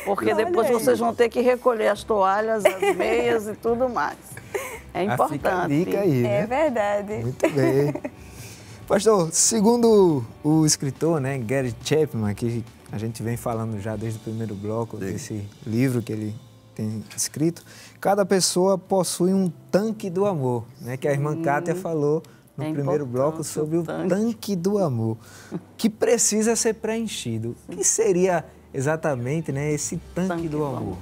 Porque depois vocês vão ter que recolher as toalhas, as meias e tudo mais. É importante. Fica a dica aí, né? É verdade. Muito bem. Pastor, segundo o escritor, né, Gary Chapman, que a gente vem falando já desde o primeiro bloco desse livro que ele tem escrito, cada pessoa possui um tanque do amor, né, que a irmã Kátia falou no primeiro bloco sobre o tanque do amor, que precisa ser preenchido. O que seria exatamente, né, esse tanque do amor?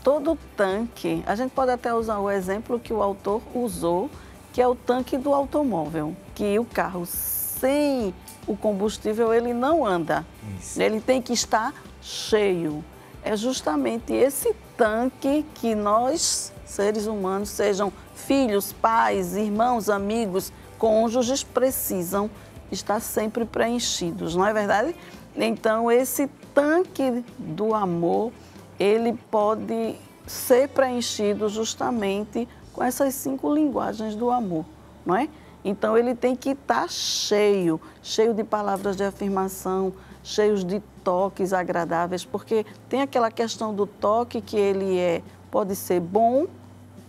Todo tanque, a gente pode até usar o exemplo que o autor usou, que é o tanque do automóvel, que o carro sem o combustível ele não anda. Isso. Ele tem que estar cheio. É justamente esse tanque que nós, seres humanos, sejam filhos, pais, irmãos, amigos, cônjuges, precisam estar sempre preenchidos, não é verdade? Então, esse tanque do amor, ele pode ser preenchido justamente com essas 5 linguagens do amor, não é? Então, ele tem que estar cheio de palavras de afirmação, cheios de toques agradáveis, porque tem aquela questão do toque que ele pode ser bom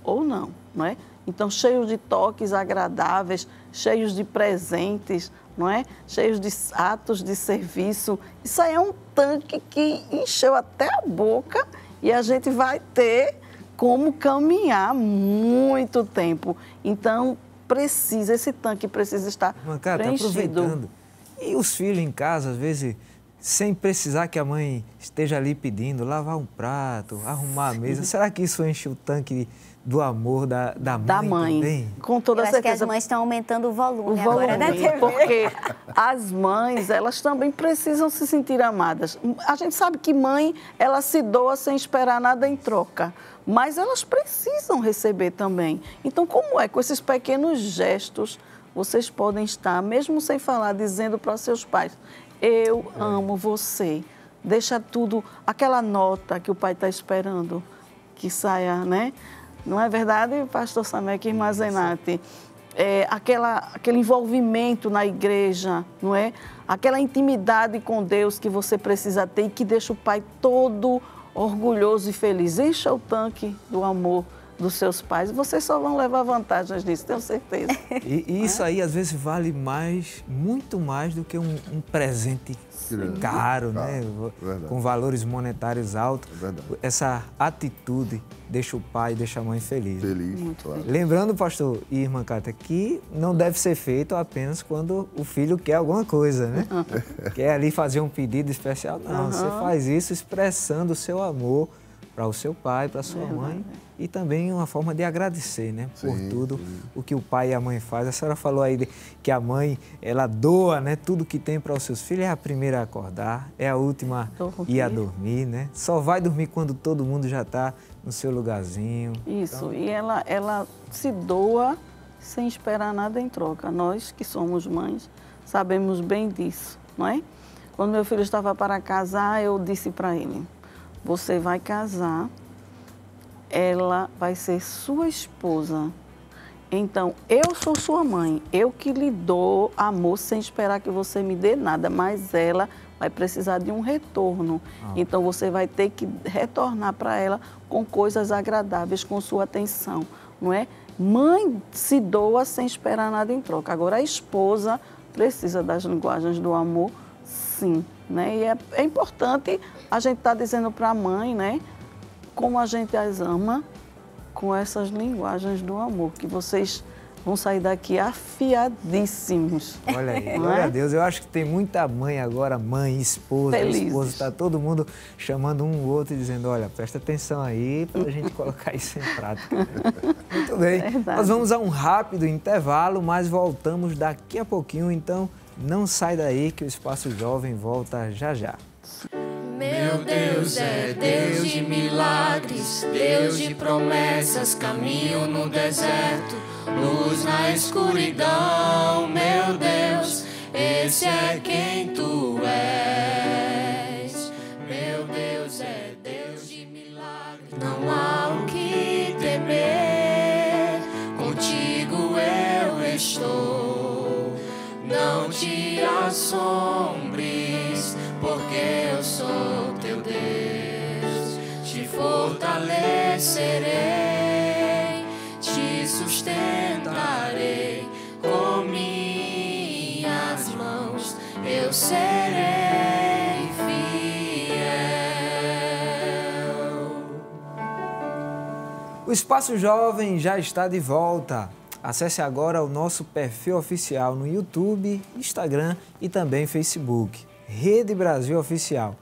ou não, não é? Então, cheios de toques agradáveis, cheios de presentes, não é? Cheios de atos de serviço. Isso aí é um tanque que encheu até a boca e a gente vai ter como caminhar muito tempo. Então, esse tanque precisa estar preenchido. Aproveitando, e os filhos em casa, às vezes, sem precisar que a mãe esteja ali pedindo, lavar um prato, arrumar a mesa, será que isso enche o tanque do amor da mãe também? Com toda certeza. Acho que as mães estão aumentando o volume agora da TV. Porque as mães, elas também precisam se sentir amadas. A gente sabe que mãe, ela se doa sem esperar nada em troca, mas elas precisam receber também. Então, como é? Com esses pequenos gestos, vocês podem estar, mesmo sem falar, dizendo para seus pais, eu amo você. Deixa tudo, aquela nota que o pai está esperando que saia, né? Não é verdade, pastor Samek e irmã Zenate? Aquele envolvimento na igreja, não é? Aquela intimidade com Deus que você precisa ter e que deixa o pai todo orgulhoso e feliz. Encha o tanque do amor dos seus pais, vocês só vão levar vantagens disso, tenho certeza. E isso aí, às vezes, vale mais, muito mais do que um presente caro, né? Verdade. Com valores monetários altos. Verdade. Essa atitude deixa o pai, deixa a mãe feliz. Feliz, claro. Lembrando, pastor e irmã Cátia, que não deve ser feito apenas quando o filho quer alguma coisa, né? Quer ali fazer um pedido especial. Não, você faz isso expressando o seu amor para o seu pai, para a sua mãe, e também uma forma de agradecer, né? Por tudo o que o pai e a mãe fazem. A senhora falou aí que a mãe, ela doa, né? Tudo que tem para os seus filhos. É a primeira a acordar, é a última a ir a dormir, né? Só vai dormir quando todo mundo já está no seu lugarzinho. Isso, então... e ela se doa sem esperar nada em troca. Nós, que somos mães, sabemos bem disso, não é? Quando meu filho estava para casar, eu disse para ele: você vai casar, ela vai ser sua esposa. Então, eu sou sua mãe, eu que lhe dou amor sem esperar que você me dê nada, mas ela vai precisar de um retorno. Então, você vai ter que retornar para ela com coisas agradáveis, com sua atenção, não é? Mãe se doa sem esperar nada em troca. Agora, a esposa precisa das linguagens do amor, sim, né? E é importante a gente estar dizendo para a mãe, né, como a gente as ama, com essas linguagens do amor, que vocês vão sair daqui afiadíssimos. Olha aí, glória a Deus. Eu acho que tem muita mãe agora, mãe, esposa, esposa, está todo mundo chamando um ou outro e dizendo: olha, presta atenção aí para a gente colocar isso em prática. Muito bem, nós vamos a um rápido intervalo, mas voltamos daqui a pouquinho, então não sai daí que o Espaço Jovem volta já já. Meu Deus é Deus de milagres, Deus de promessas, caminho no deserto, luz na escuridão. Meu Deus, esse é quem tu és. Meu Deus é Deus de milagres, não há o que temer, contigo eu estou. Não te assombres, porque eu sou teu Deus. Te fortalecerei, te sustentarei com minhas mãos. Eu serei fiel. O Espaço Jovem já está de volta. Acesse agora o nosso perfil oficial no YouTube, Instagram e também Facebook. Rede Brasil Oficial.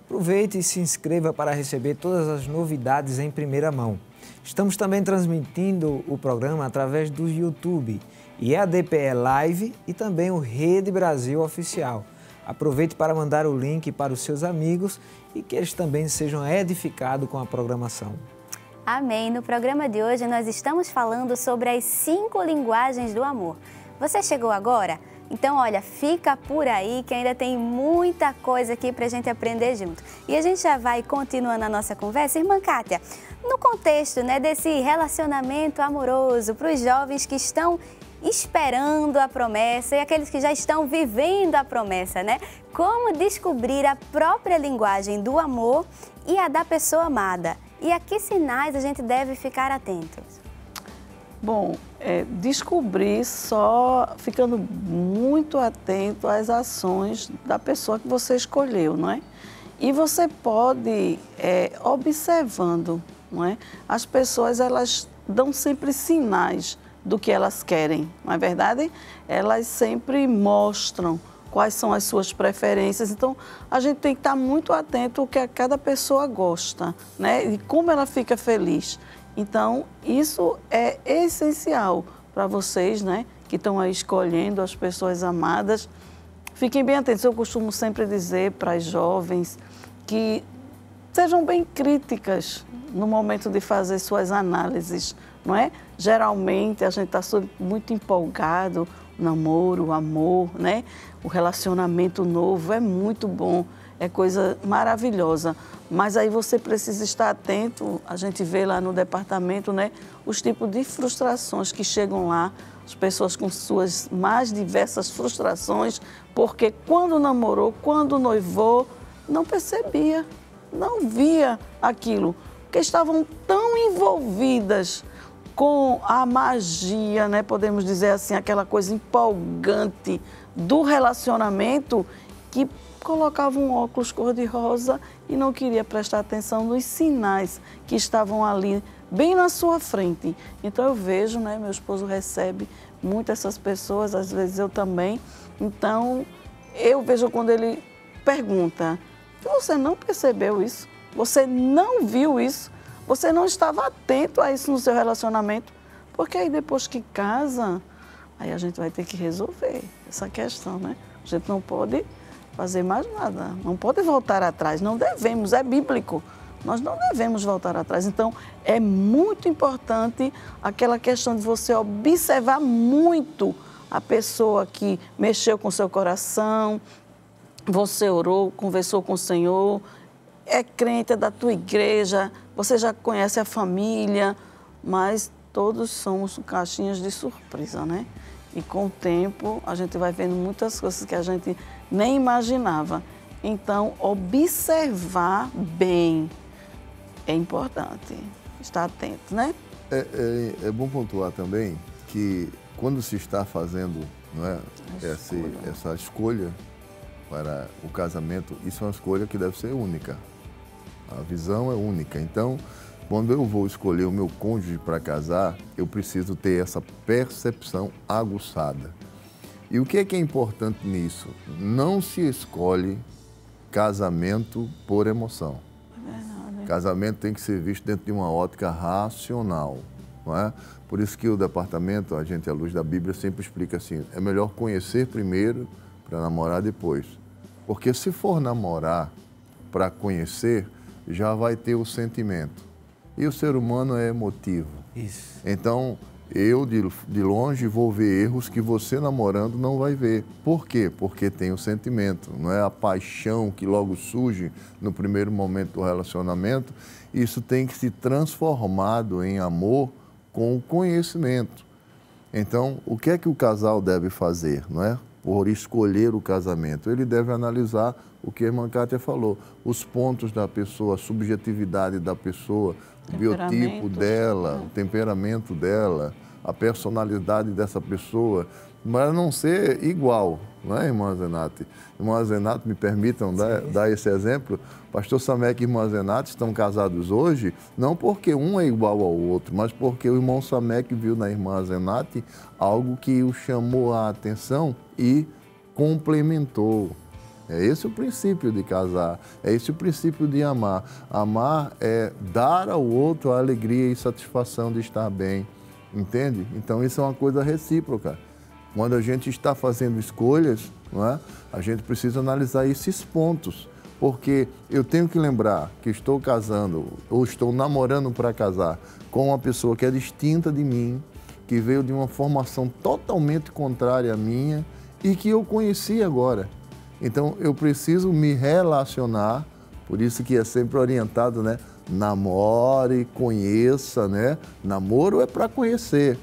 Aproveite e se inscreva para receber todas as novidades em primeira mão. Estamos também transmitindo o programa através do YouTube, EADPE Live e também o Rede Brasil Oficial. Aproveite para mandar o link para os seus amigos e que eles também sejam edificados com a programação. Amém! No programa de hoje nós estamos falando sobre as 5 linguagens do amor. Você chegou agora? Então, olha, fica por aí que ainda tem muita coisa aqui para a gente aprender junto. E a gente já vai continuando a nossa conversa. Irmã Cátia, no contexto, né, desse relacionamento amoroso para os jovens que estão esperando a promessa e aqueles que já estão vivendo a promessa, né? Como descobrir a própria linguagem do amor e a da pessoa amada? E a que sinais a gente deve ficar atentos? Bom, descobrir só ficando muito atento às ações da pessoa que você escolheu, não é? E você pode, observando, não é? As pessoas, elas dão sempre sinais do que elas querem, não é verdade? Elas sempre mostram quais são as suas preferências. Então, a gente tem que estar muito atento ao que cada pessoa gosta, né? E como ela fica feliz. Então, isso é essencial para vocês, né, que estão aí escolhendo as pessoas amadas. Fiquem bem atentos. Eu costumo sempre dizer para as jovens que sejam bem críticas no momento de fazer suas análises, não é? Geralmente, a gente está muito empolgado, o namoro, o amor, né? O relacionamento novo é muito bom, é coisa maravilhosa. Mas aí você precisa estar atento, a gente vê lá no departamento, né, os tipos de frustrações que chegam lá, as pessoas com suas mais diversas frustrações, porque quando namorou, quando noivou, não percebia, não via aquilo, porque estavam tão envolvidas com a magia, né, podemos dizer assim, aquela coisa empolgante do relacionamento, que colocava um óculos cor-de-rosa e não queria prestar atenção nos sinais que estavam ali, bem na sua frente. Então eu vejo, né, meu esposo recebe muito essas pessoas, às vezes eu também. Então eu vejo quando ele pergunta: você não percebeu isso? Você não viu isso? Você não estava atento a isso no seu relacionamento? Porque aí depois que casa, aí a gente vai ter que resolver essa questão, né? A gente não pode fazer mais nada, não pode voltar atrás, não devemos, é bíblico. Nós não devemos voltar atrás. Então, é muito importante aquela questão de você observar muito a pessoa que mexeu com o seu coração, você orou, conversou com o Senhor, é crente, é da tua igreja, você já conhece a família, mas todos somos caixinhas de surpresa, né? E com o tempo, a gente vai vendo muitas coisas que a gente nem imaginava. Então, observar bem é importante, estar atento, né? É bom pontuar também que quando se está fazendo, não é, essa escolha para o casamento, isso é uma escolha que deve ser única. A visão é única. Então, quando eu vou escolher o meu cônjuge para casar, eu preciso ter essa percepção aguçada. E o que é importante nisso? Não se escolhe casamento por emoção. É verdade. Casamento tem que ser visto dentro de uma ótica racional, não é? Por isso que o departamento, a gente à luz da Bíblia, sempre explica assim: é melhor conhecer primeiro para namorar depois. Porque se for namorar para conhecer, já vai ter o sentimento. E o ser humano é emotivo. Isso. Então, eu de longe vou ver erros que você namorando não vai ver. Por quê? Porque tem o sentimento, não é a paixão que logo surge no primeiro momento do relacionamento. Isso tem que se transformado em amor com o conhecimento. Então, o que é que o casal deve fazer, não é? Por escolher o casamento, ele deve analisar o que a irmã Kátia falou, os pontos da pessoa, a subjetividade da pessoa, o biotipo dela, o temperamento dela, a personalidade dessa pessoa, mas não ser igual, não é, irmã Zenate? Irmã Zenate, me permitam dar esse exemplo, pastor Samek e irmã Zenate estão casados hoje, não porque um é igual ao outro, mas porque o irmão Samek viu na irmã Zenate algo que o chamou a atenção e complementou. É esse o princípio de casar, é esse o princípio de amar. Amar é dar ao outro a alegria e satisfação de estar bem, entende? Então isso é uma coisa recíproca. Quando a gente está fazendo escolhas, não é? A gente precisa analisar esses pontos, porque eu tenho que lembrar que estou casando ou estou namorando para casar com uma pessoa que é distinta de mim, que veio de uma formação totalmente contrária à minha e que eu conheci agora. Então, eu preciso me relacionar, por isso que é sempre orientado, né? Namore, conheça, né? Namoro é para conhecer.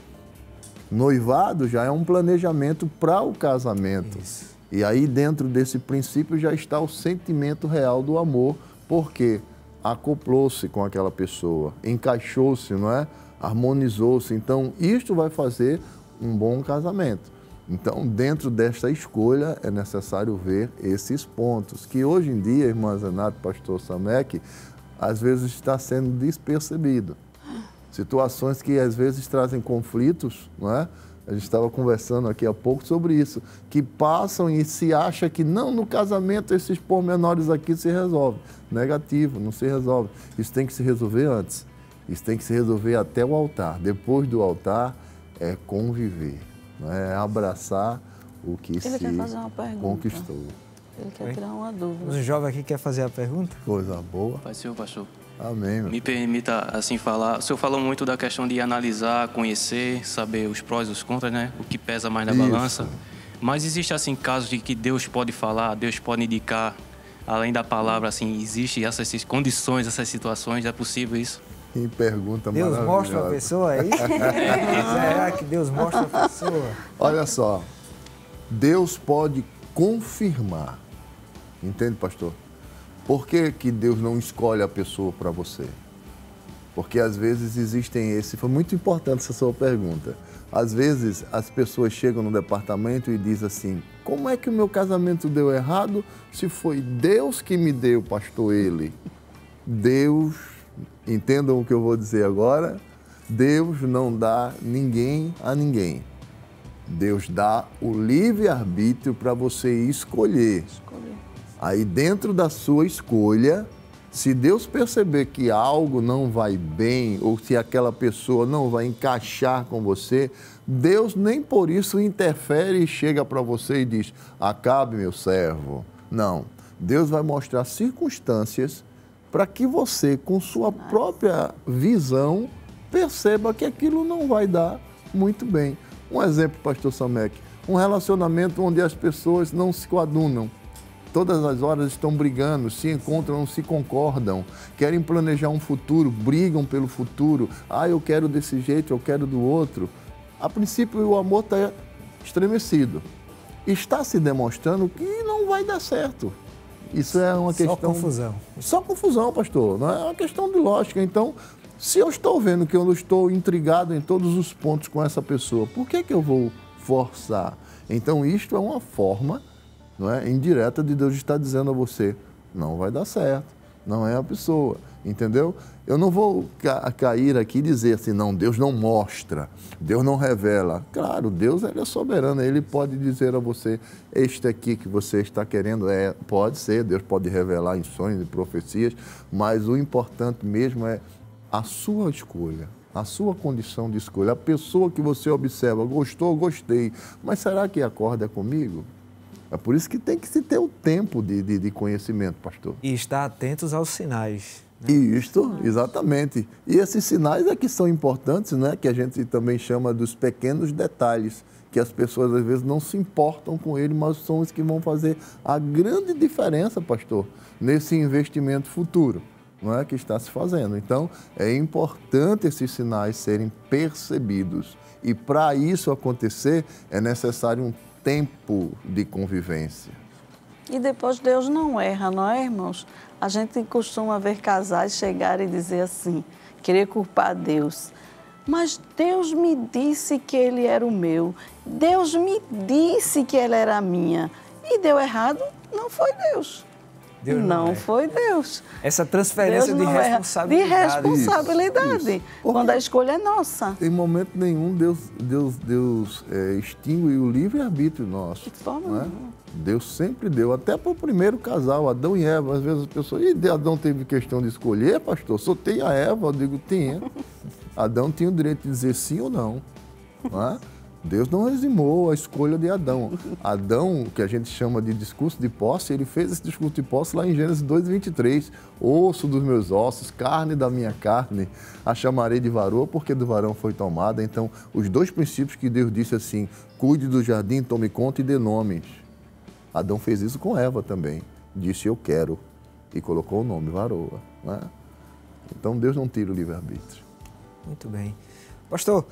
Noivado já é um planejamento para o casamento. Isso. E aí, dentro desse princípio, já está o sentimento real do amor, porque acoplou-se com aquela pessoa, encaixou-se, não é? Harmonizou-se. Então, isto vai fazer um bom casamento. Então, dentro desta escolha, é necessário ver esses pontos, que hoje em dia, irmã Zenate, pastor Samek, às vezes está sendo despercebido. Situações que às vezes trazem conflitos, não é? A gente estava conversando aqui há pouco sobre isso, que passam e se acha que não, no casamento esses pormenores aqui se resolvem. Negativo, não se resolve. Isso tem que se resolver antes. Isso tem que se resolver até o altar. Depois do altar é conviver. É abraçar o que se conquistou. Ele quer tirar uma dúvida. O jovem aqui quer fazer a pergunta? Coisa boa. Pai, senhor, pastor. Amém. Me permita, assim, falar. O senhor falou muito da questão de analisar, conhecer, saber os prós e os contras, né? O que pesa mais na balança. Mas existe, assim, casos de que Deus pode falar, Deus pode indicar, além da palavra, assim, existe essas condições, essas situações, é possível isso? Que pergunta maravilhosa. Deus mostra a pessoa aí? Será que Deus mostra a pessoa? Olha só, Deus pode confirmar. Entende, pastor? Por que Deus não escolhe a pessoa para você? Porque às vezes existem foi muito importante essa sua pergunta. Às vezes as pessoas chegam no departamento e dizem assim, como é que o meu casamento deu errado se foi Deus que me deu, pastor, ele? Deus, entendam o que eu vou dizer agora, Deus não dá ninguém a ninguém. Deus dá o livre-arbítrio para você escolher. Aí dentro da sua escolha, se Deus perceber que algo não vai bem ou se aquela pessoa não vai encaixar com você, Deus nem por isso interfere e chega para você e diz, acabe meu servo. Não, Deus vai mostrar circunstâncias para que você, com sua própria visão, perceba que aquilo não vai dar muito bem. Um exemplo, pastor Samek, um relacionamento onde as pessoas não se coadunam. Todas as horas estão brigando, se encontram, não se concordam, querem planejar um futuro, brigam pelo futuro. Ah, eu quero desse jeito, eu quero do outro. A princípio, o amor está estremecido. Está se demonstrando que não vai dar certo. Isso é uma questão... Só confusão. Só confusão, pastor. Não é uma questão de lógica. Então, se eu estou vendo que eu não estou intrigado em todos os pontos com essa pessoa, por que eu vou forçar? Então, isto é uma forma, não é, indireta de Deus estar dizendo a você, não vai dar certo, não é a pessoa, entendeu? Eu não vou cair aqui e dizer assim, não, Deus não mostra, Deus não revela. Claro, Deus ele é soberano, Ele pode dizer a você, este aqui que você está querendo, pode ser, Deus pode revelar em sonhos e profecias, mas o importante mesmo é a sua escolha, a sua condição de escolha, a pessoa que você observa, gostou, gostei, mas será que acorda comigo? É por isso que tem que se ter o tempo de conhecimento, pastor. E estar atentos aos sinais. Né? Isto, exatamente. E esses sinais é que são importantes, né? Que a gente também chama dos pequenos detalhes, que as pessoas às vezes não se importam com ele, mas são os que vão fazer a grande diferença, pastor, nesse investimento futuro, não é, que está se fazendo. Então, é importante esses sinais serem percebidos. E para isso acontecer, é necessário um tempo de convivência. E depois Deus não erra, não é, irmãos? A gente costuma ver casais chegarem e dizer assim, querer culpar Deus. Mas Deus me disse que ele era o meu. Deus me disse que ela era a minha. E deu errado, não foi Deus. Deus não foi Deus. Essa transferência de responsabilidade. De responsabilidade, Isso. quando a escolha é nossa. Em momento nenhum Deus extingue o livre-arbítrio nosso. De forma não é? nenhuma. Deus sempre deu, até para o primeiro casal, Adão e Eva. Às vezes as pessoas, e Adão teve questão de escolher, pastor? Só tem a Eva? Eu digo, tinha. Adão tinha o direito de dizer sim ou não. Não é? Deus não eximou a escolha de Adão. Adão, que a gente chama de discurso de posse, ele fez esse discurso de posse lá em Gênesis 2:23. Osso dos meus ossos, carne da minha carne, a chamarei de varoa, porque do varão foi tomada. Então, os dois princípios que Deus disse assim, cuide do jardim, tome conta e dê nomes. Adão fez isso com Eva também. Disse, eu quero, e colocou o nome, varoa. Né? Então, Deus não tira o livre-arbítrio. Muito bem. Pastor,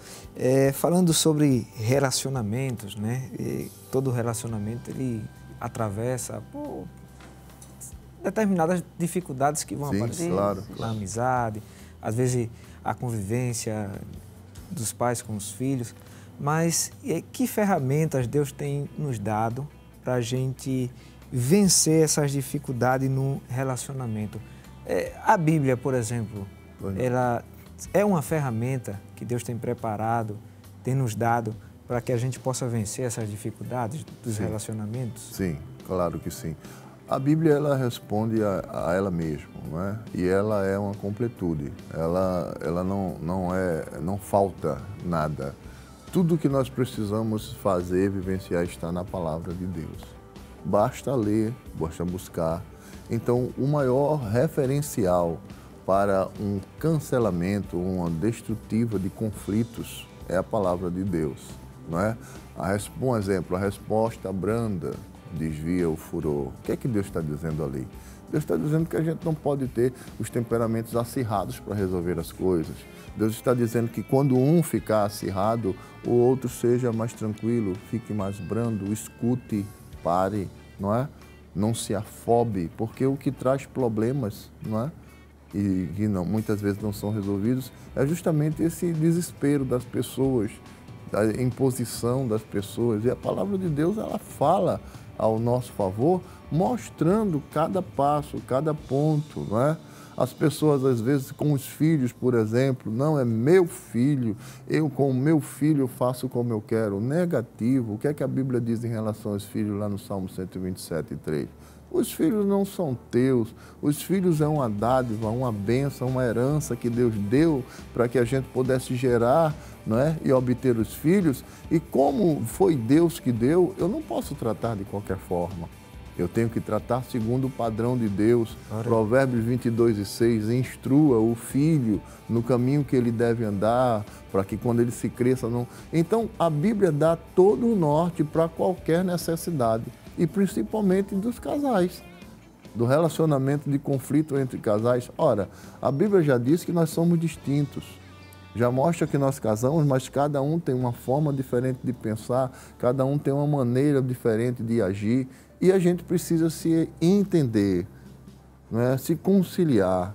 falando sobre relacionamentos, né? E todo relacionamento ele atravessa por determinadas dificuldades que vão aparecer na amizade, às vezes a convivência dos pais com os filhos. Mas que ferramentas Deus tem nos dado para a gente vencer essas dificuldades no relacionamento? A Bíblia, por exemplo, ela é uma ferramenta que Deus tem preparado, tem nos dado para que a gente possa vencer essas dificuldades dos relacionamentos? Sim, claro que sim. A Bíblia, ela responde a ela mesma, não é? E ela é uma completude, ela não falta nada. Tudo que nós precisamos fazer, vivenciar, está na palavra de Deus. Basta ler, basta buscar. Então, o maior referencial para um cancelamento, uma destrutiva de conflitos, é a palavra de Deus, não é? Um exemplo, a resposta branda desvia o furor. O que é que Deus está dizendo ali? Deus está dizendo que a gente não pode ter os temperamentos acirrados para resolver as coisas. Deus está dizendo que quando um ficar acirrado, o outro seja mais tranquilo, fique mais brando, escute, pare, não é? Não se afobe, porque o que traz problemas, não é? e que não, muitas vezes não são resolvidos, é justamente esse desespero das pessoas, a imposição das pessoas. E a palavra de Deus, ela fala ao nosso favor, mostrando cada passo, cada ponto, não é? As pessoas, às vezes, com os filhos, por exemplo, não é meu filho, eu com o meu filho faço como eu quero. Negativo. O que é que a Bíblia diz em relação aos filhos lá no Salmo 127:3? Os filhos não são teus, os filhos é uma dádiva, uma bênção, uma herança que Deus deu para que a gente pudesse gerar, não é? E obter os filhos. E como foi Deus que deu, eu não posso tratar de qualquer forma. Eu tenho que tratar segundo o padrão de Deus. Provérbios 22:6, instrua o filho no caminho que ele deve andar, para que quando ele se cresça não... Então, a Bíblia dá todo o norte para qualquer necessidade, e principalmente dos casais, do relacionamento de conflito entre casais. Ora, a Bíblia já diz que nós somos distintos. Já mostra que nós casamos, mas cada um tem uma forma diferente de pensar, cada um tem uma maneira diferente de agir, e a gente precisa se entender, não é? Se conciliar.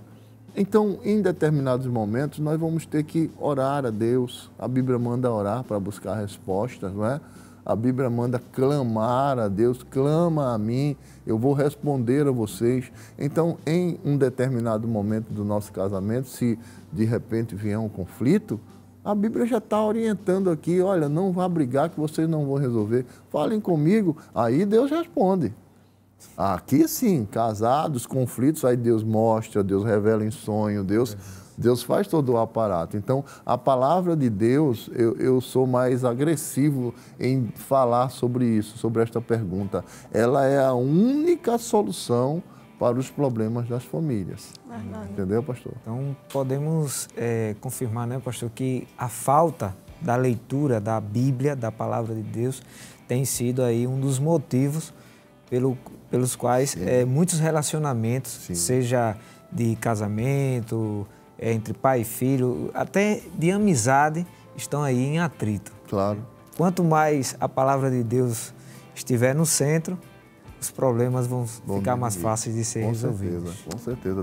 Então, em determinados momentos, nós vamos ter que orar a Deus. A Bíblia manda orar para buscar respostas, não é? A Bíblia manda clamar a Deus, clama a mim, eu vou responder a vocês. Então, em um determinado momento do nosso casamento, se de repente vier um conflito, a Bíblia já está orientando aqui, olha, não vá brigar que vocês não vão resolver. Falem comigo, aí Deus responde. Aqui sim, casados, conflitos, aí Deus mostra, Deus revela em sonho, Deus faz todo o aparato. Então, a palavra de Deus, eu sou mais agressivo em falar sobre isso, sobre esta pergunta. Ela é a única solução para os problemas das famílias. Verdade. Entendeu, pastor? Então, podemos confirmar, né, pastor, que a falta da leitura da Bíblia, da palavra de Deus, tem sido aí um dos motivos pelos quais muitos relacionamentos, seja de casamento, entre pai e filho, até de amizade, estão aí em atrito. Claro. Quanto mais a palavra de Deus estiver no centro, os problemas vão ficar mais fáceis de ser resolvidos. Com certeza.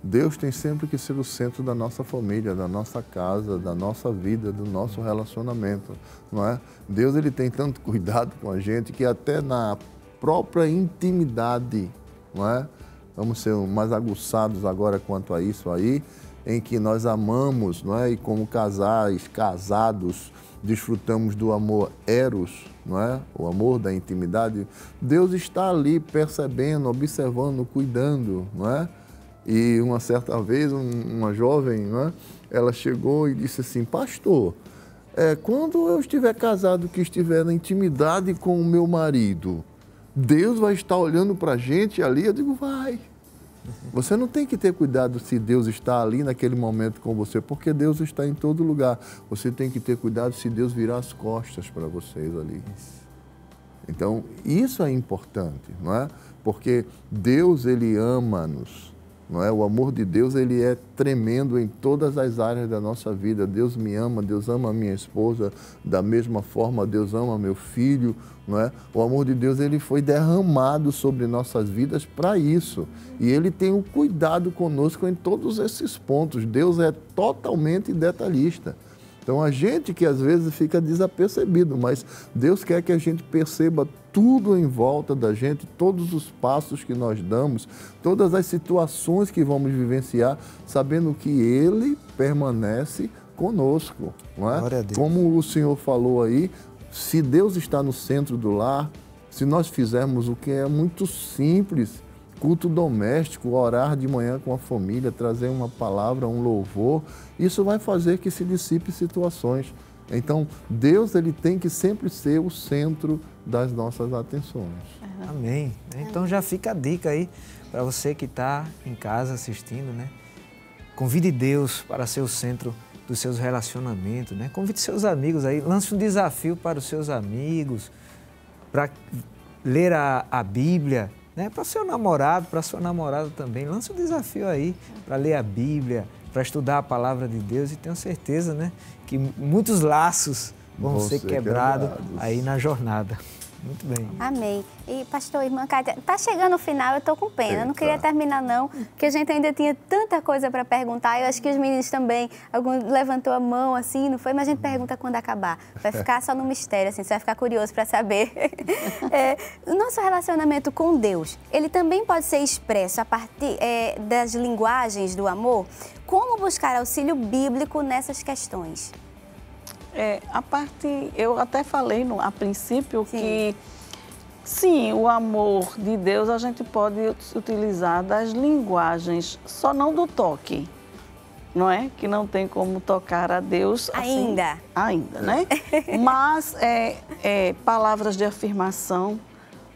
Deus tem sempre que ser o centro da nossa família, da nossa casa, da nossa vida, do nosso relacionamento, não é? Deus, ele tem tanto cuidado com a gente que até na própria intimidade, não é? Vamos ser mais aguçados agora quanto a isso aí, em que nós amamos, não é? E como casados, desfrutamos do amor eros, não é? O amor da intimidade. Deus está ali percebendo, observando, cuidando, não é? E uma certa vez, uma jovem, não é? Ela chegou e disse assim, pastor, quando eu estiver casado, que estiver na intimidade com o meu marido, Deus vai estar olhando para a gente ali? Eu digo, vai. Você não tem que ter cuidado se Deus está ali naquele momento com você, porque Deus está em todo lugar. Você tem que ter cuidado se Deus virar as costas para vocês ali. Então, isso é importante, não é? Porque Deus, ele ama-nos, não é? O amor de Deus, ele é tremendo em todas as áreas da nossa vida. Deus me ama, Deus ama a minha esposa, da mesma forma Deus ama meu filho, não é? O amor de Deus, ele foi derramado sobre nossas vidas para isso. E ele tem um cuidado conosco em todos esses pontos. Deus é totalmente detalhista. Então, a gente que às vezes fica desapercebido, mas Deus quer que a gente perceba tudo em volta da gente, todos os passos que nós damos, todas as situações que vamos vivenciar, sabendo que Ele permanece conosco, não é? Glória a Deus. Como o Senhor falou aí, se Deus está no centro do lar, se nós fizermos o que é muito simples, culto doméstico, orar de manhã com a família, trazer uma palavra, um louvor, isso vai fazer que se dissipe situações. Então, Deus, ele tem que sempre ser o centro das nossas atenções. Amém. Então já fica a dica aí para você que está em casa assistindo, né? Convide Deus para ser o centro dos seus relacionamentos, né? Convide seus amigos aí, lance um desafio para os seus amigos, para ler a Bíblia, né? Para seu namorado, para sua namorada também. Lance um desafio aí para ler a Bíblia, para estudar a palavra de Deus, e tenho certeza, né, que muitos laços vão ser quebrados aí na jornada. Muito bem. Amém. E, pastor, irmã Kátia, tá chegando o final, eu tô com pena. Não queria terminar, não, porque a gente ainda tinha tanta coisa para perguntar. Eu acho que os meninos também, algum levantou a mão assim, não foi? Mas a gente pergunta quando acabar. Vai ficar só no mistério, assim, você vai ficar curioso para saber. O nosso relacionamento com Deus, ele também pode ser expresso a partir das linguagens do amor? Como buscar auxílio bíblico nessas questões? Eu até falei a princípio que, sim, o amor de Deus a gente pode utilizar das linguagens, só não do toque, não é? Que não tem como tocar a Deus assim, ainda, né? Mas palavras de afirmação.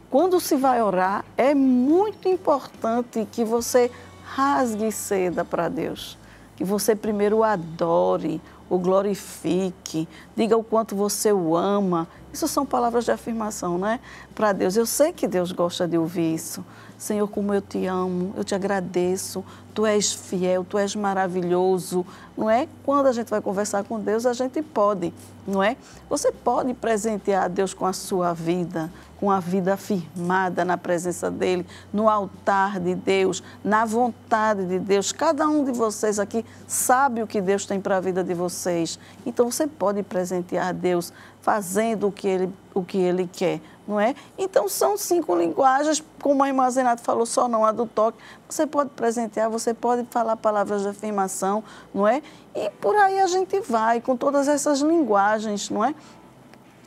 Quando se vai orar, é muito importante que você rasgue seda para Deus, que você primeiro o adore, o glorifique, diga o quanto você o ama. Isso são palavras de afirmação, né? Para Deus. Eu sei que Deus gosta de ouvir isso. Senhor, como eu te amo, eu te agradeço, tu és fiel, tu és maravilhoso, não é? Quando a gente vai conversar com Deus, a gente pode, não é? Você pode presentear Deus com a sua vida, com a vida afirmada na presença dEle, no altar de Deus, na vontade de Deus. Cada um de vocês aqui sabe o que Deus tem para a vida de vocês. Então, você pode presentear Deus fazendo o que Ele quer, não é? Então, são 5 linguagens, como a irmã Zenato falou, só não a do toque. Você pode presentear, você pode falar palavras de afirmação, não é? E por aí a gente vai, com todas essas linguagens, não é?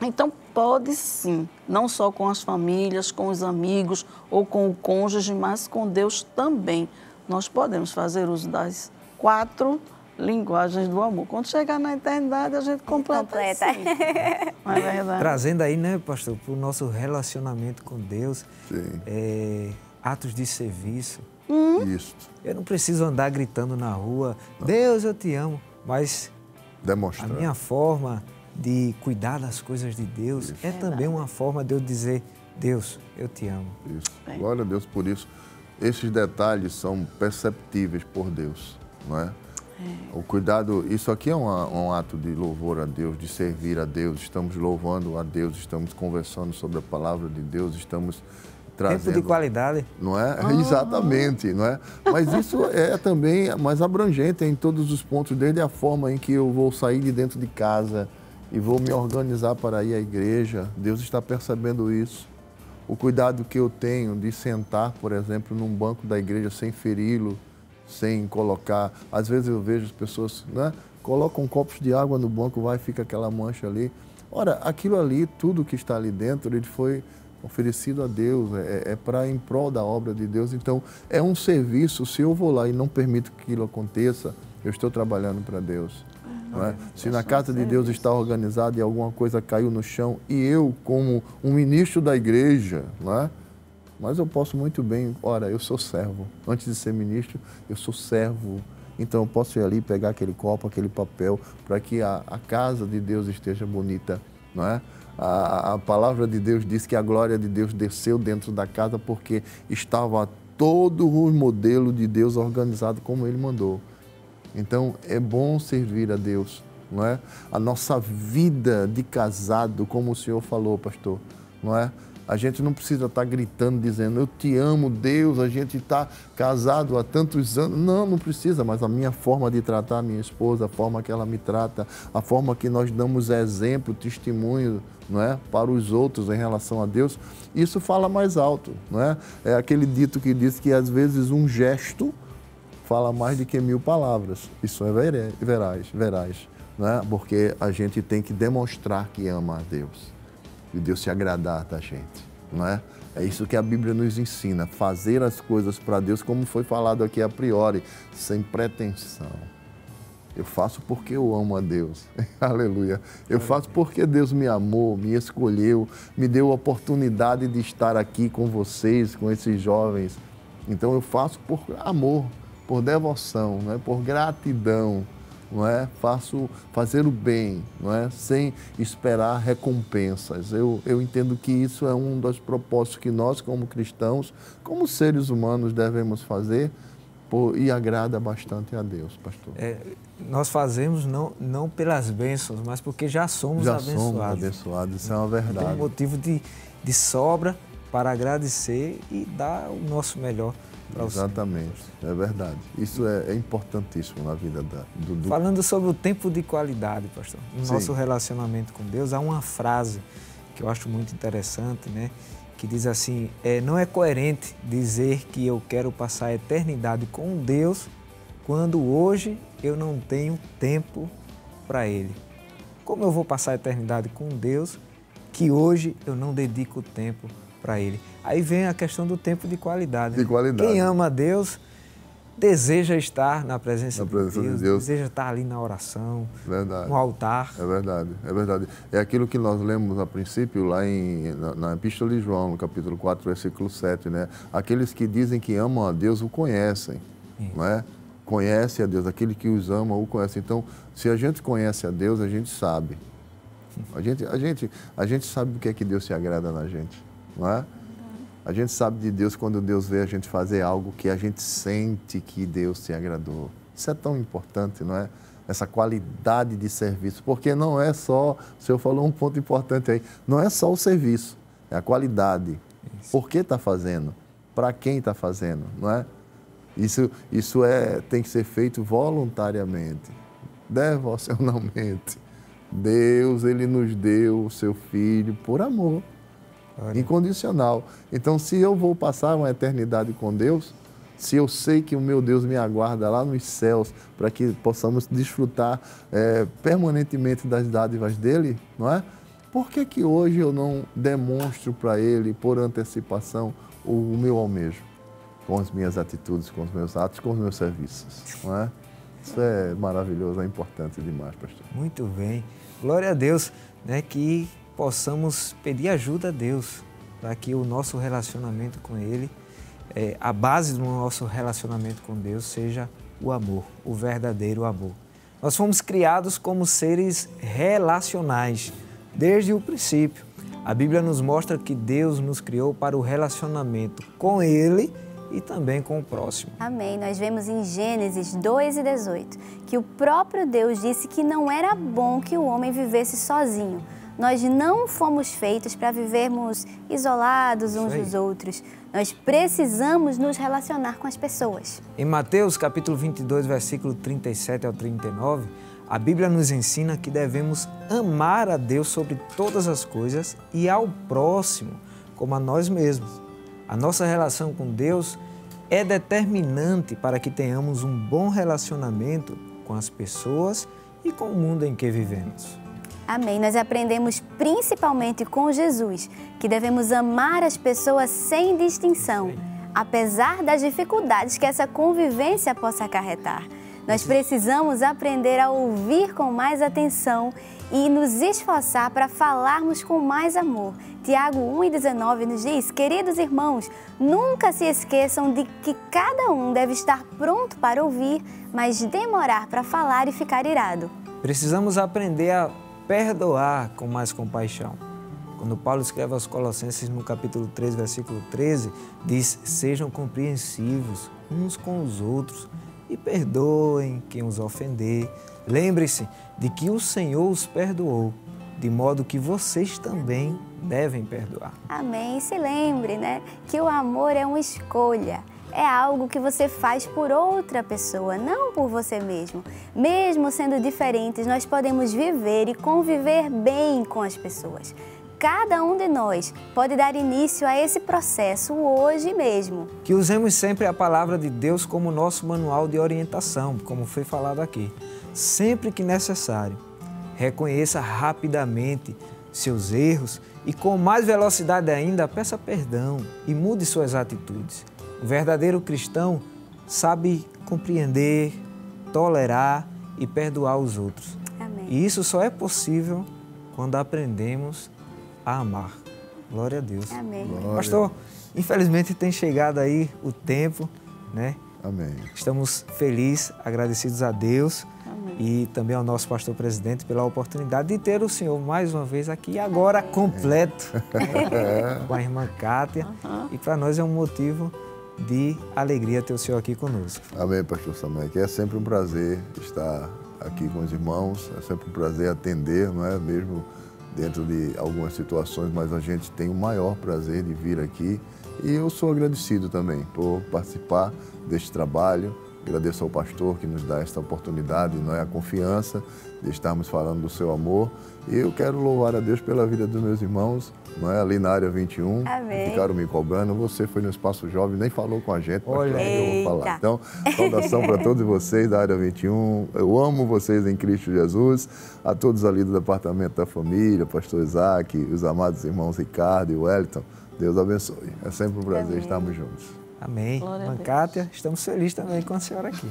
Então, pode sim, não só com as famílias, com os amigos ou com o cônjuge, mas com Deus também. Nós podemos fazer uso das 4 linguagens do amor. Quando chegar na eternidade, a gente completa. Assim. Não é verdade? Trazendo aí, né, pastor, para o nosso relacionamento com Deus, atos de serviço. Isso. Eu não preciso andar gritando na rua, Deus, eu te amo, mas demonstrar. A minha forma de cuidar das coisas de Deus é também uma forma de eu dizer, Deus, eu te amo. Isso. Glória a Deus por isso. Esses detalhes são perceptíveis por Deus, não é? O cuidado, isso aqui é um ato de louvor a Deus, de servir a Deus. Estamos louvando a Deus, estamos conversando sobre a palavra de Deus, estamos trazendo... Tempo de qualidade. Não é? Exatamente, não é? Mas isso é também mais abrangente em todos os pontos, desde a forma em que eu vou sair de dentro de casa e vou me organizar para ir à igreja. Deus está percebendo isso. O cuidado que eu tenho de sentar, por exemplo, num banco da igreja sem feri-lo, sem colocar... Às vezes eu vejo as pessoas, né, colocam copos de água no banco, vai e fica aquela mancha ali. Ora, aquilo ali, tudo que está ali dentro, ele foi oferecido a Deus, é para em prol da obra de Deus. Então, é um serviço. Se eu vou lá e não permito que aquilo aconteça, eu estou trabalhando para Deus. Não é? Se na casa de Deus está organizado e alguma coisa caiu no chão, e eu, como um ministro da igreja, não é? Mas eu posso muito bem, ora, eu sou servo. Antes de ser ministro, eu sou servo. Então eu posso ir ali pegar aquele copo, aquele papel, para que a casa de Deus esteja bonita, não é? A palavra de Deus diz que a glória de Deus desceu dentro da casa porque estava todo o modelo de Deus organizado como Ele mandou. Então é bom servir a Deus, não é? A nossa vida de casado, como o senhor falou, pastor, não é? A gente não precisa estar gritando, dizendo, eu te amo, Deus, a gente está casado há tantos anos. Não, não precisa, mas a minha forma de tratar a minha esposa, a forma que ela me trata, a forma que nós damos exemplo, testemunho, não é? Para os outros em relação a Deus, isso fala mais alto, não é? É aquele dito que diz que às vezes um gesto fala mais do que 1000 palavras. Isso é veraz, não é? Porque a gente tem que demonstrar que ama a Deus. E Deus se agradar da gente, não é? É isso que a Bíblia nos ensina, fazer as coisas para Deus, como foi falado aqui a priori, sem pretensão. Eu faço porque eu amo a Deus, aleluia. Eu faço porque Deus me amou, me escolheu, me deu a oportunidade de estar aqui com vocês, com esses jovens. Então eu faço por amor, por devoção, não é? Por gratidão. Não é? Fazer o bem, não é? Sem esperar recompensas. Eu entendo que isso é um dos propósitos que nós, como cristãos, como seres humanos, devemos fazer, e agrada bastante a Deus, pastor. Nós fazemos não pelas bênçãos, mas porque já somos abençoados. Somos abençoados, isso é uma verdade. Tem motivo de sobra para agradecer e dar o nosso melhor para o Senhor. Exatamente, é verdade. Isso é importantíssimo na vida do... Falando sobre o tempo de qualidade, pastor, no Sim. nosso relacionamento com Deus, há uma frase que eu acho muito interessante, né? Que diz assim, não é coerente dizer que eu quero passar a eternidade com Deus quando hoje eu não tenho tempo para Ele. Como eu vou passar a eternidade com Deus que hoje eu não dedico tempo para Ele? Aí vem a questão do tempo de qualidade. De qualidade. Quem ama a Deus deseja estar na presença, de Deus, deseja estar ali na oração, verdade. no altar. É verdade, é verdade. É aquilo que nós lemos a princípio lá na Epístola de João, no capítulo 4, versículo 7, né? Aqueles que dizem que amam a Deus o conhecem, não é? Conhece a Deus, aquele que os ama o conhece. Então, se a gente conhece a Deus, a gente sabe. A gente sabe do que é que Deus se agrada na gente, não é? A gente sabe de Deus quando Deus vê a gente fazer algo que a gente sente que Deus se agradou. Isso é tão importante, não é? Essa qualidade de serviço, porque não é só, o senhor falou um ponto importante aí, não é só o serviço, é a qualidade. Isso. Por que está fazendo? Para quem está fazendo, não é? Isso tem que ser feito voluntariamente, devocionalmente. Deus, Ele nos deu o seu Filho por amor. Incondicional. Então, se eu vou passar uma eternidade com Deus, se eu sei que o meu Deus me aguarda lá nos céus para que possamos desfrutar permanentemente das dádivas dele, não é? Por que hoje eu não demonstro para Ele, por antecipação, o meu almejo? Com as minhas atitudes, com os meus atos, com os meus serviços, não é? Isso é maravilhoso, é importante demais, pastor. Muito bem. Glória a Deus, né, que possamos pedir ajuda a Deus para que o nosso relacionamento com Ele, a base do nosso relacionamento com Deus seja o amor, o verdadeiro amor. Nós fomos criados como seres relacionais desde o princípio. A Bíblia nos mostra que Deus nos criou para o relacionamento com Ele e também com o próximo. Amém. Nós vemos em Gênesis 2:18 que o próprio Deus disse que não era bom que o homem vivesse sozinho. Nós não fomos feitos para vivermos isolados uns dos outros. Nós precisamos nos relacionar com as pessoas. Em Mateus capítulo 22, versículo 37 ao 39, a Bíblia nos ensina que devemos amar a Deus sobre todas as coisas e ao próximo como a nós mesmos. A nossa relação com Deus é determinante para que tenhamos um bom relacionamento com as pessoas e com o mundo em que vivemos. Amém. Nós aprendemos principalmente com Jesus que devemos amar as pessoas sem distinção, apesar das dificuldades que essa convivência possa acarretar. Nós precisamos aprender a ouvir com mais atenção e nos esforçar para falarmos com mais amor. Tiago 1:19 nos diz: queridos irmãos, nunca se esqueçam de que cada um deve estar pronto para ouvir, mas demorar para falar e ficar irado. Precisamos aprender a perdoar com mais compaixão. Quando Paulo escreve aos Colossenses no capítulo 3, versículo 13, diz: sejam compreensivos uns com os outros e perdoem quem os ofender. Lembre-se de que o Senhor os perdoou, de modo que vocês também devem perdoar. Amém. Se lembre, né, que o amor é uma escolha. É algo que você faz por outra pessoa, não por você mesmo. Mesmo sendo diferentes, nós podemos viver e conviver bem com as pessoas. Cada um de nós pode dar início a esse processo hoje mesmo. Que usemos sempre a palavra de Deus como nosso manual de orientação, como foi falado aqui. Sempre que necessário, reconheça rapidamente seus erros e, com mais velocidade ainda, peça perdão e mude suas atitudes. O verdadeiro cristão sabe compreender, tolerar e perdoar os outros. Amém. E isso só é possível quando aprendemos a amar. Glória a Deus. Amém. Glória. Pastor, infelizmente tem chegado aí o tempo, né? Amém. Estamos felizes, agradecidos a Deus. Amém. E também ao nosso pastor presidente pela oportunidade de ter o senhor mais uma vez aqui, agora completo, com a irmã Kátia. E para nós é um motivo de alegria ter o senhor aqui conosco. Amém, pastor Samuel. É sempre um prazer estar aqui com os irmãos, é sempre um prazer atender, não é? Mesmo dentro de algumas situações, mas a gente tem o maior prazer de vir aqui e eu sou agradecido também por participar deste trabalho. Agradeço ao pastor que nos dá esta oportunidade, não é? A confiança de estarmos falando do seu amor. E eu quero louvar a Deus pela vida dos meus irmãos, não é? Ali na área 21, Amém. Ficaram me cobrando. Você foi no Espaço Jovem, nem falou com a gente, Olha, pastor, eu vou falar. eita. Então, saudação para todos vocês da área 21. Eu amo vocês em Cristo Jesus. A todos ali do Departamento da Família, pastor Isaac, os amados irmãos Ricardo e Wellington. Deus abençoe. É sempre um prazer estarmos juntos. Amém. Glória a Irmã Deus. Kátia, estamos felizes também com a senhora aqui.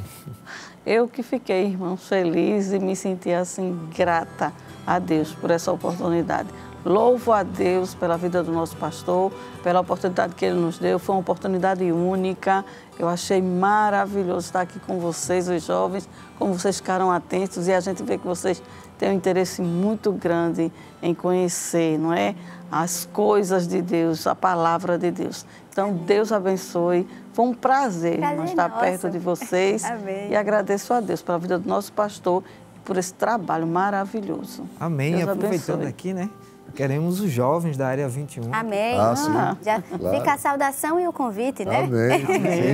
Eu que fiquei, irmão, feliz e me senti assim grata a Deus por essa oportunidade. Louvo a Deus pela vida do nosso pastor, pela oportunidade que ele nos deu. Foi uma oportunidade única. Eu achei maravilhoso estar aqui com vocês, os jovens, como vocês ficaram atentos e a gente vê que vocês têm um interesse muito grande em conhecer, não é? As coisas de Deus, a palavra de Deus. Então, Deus abençoe. Foi um prazer, irmão, estar nosso. perto de vocês. Amém. E agradeço a Deus pela vida do nosso pastor e por esse trabalho maravilhoso. Amém. Deus Aproveitando abençoe. aqui, né? Queremos os jovens da área 21. Amém. Ah, sim. Já Claro. fica a saudação e o convite, né? Amém.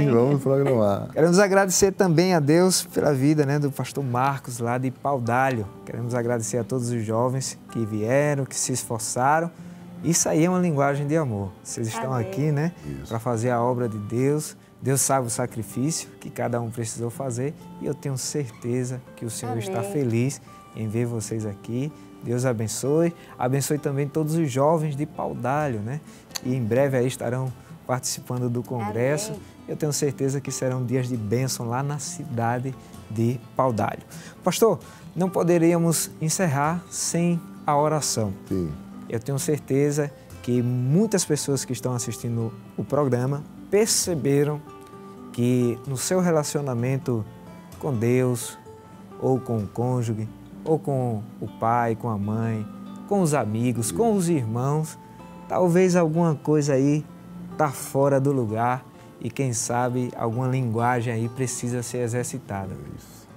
Sim, vamos programar. Queremos agradecer também a Deus pela vida, né, do pastor Marcos, lá de Paudalho. Queremos agradecer a todos os jovens que vieram, que se esforçaram. Isso aí é uma linguagem de amor. Vocês estão Amém. aqui, né, Isso. para fazer a obra de Deus. Deus sabe o sacrifício que cada um precisou fazer e eu tenho certeza que o Senhor Amém. está feliz em ver vocês aqui. Deus abençoe. Abençoe também todos os jovens de Paudalho, né? E em breve aí estarão participando do congresso. Amém. Eu tenho certeza que serão dias de bênção lá na cidade de Paudalho. Pastor, não poderíamos encerrar sem a oração. Sim. Eu tenho certeza que muitas pessoas que estão assistindo o programa perceberam que no seu relacionamento com Deus, ou com o cônjuge, ou com o pai, com a mãe, com os amigos, com os irmãos, talvez alguma coisa aí está fora do lugar e quem sabe alguma linguagem aí precisa ser exercitada.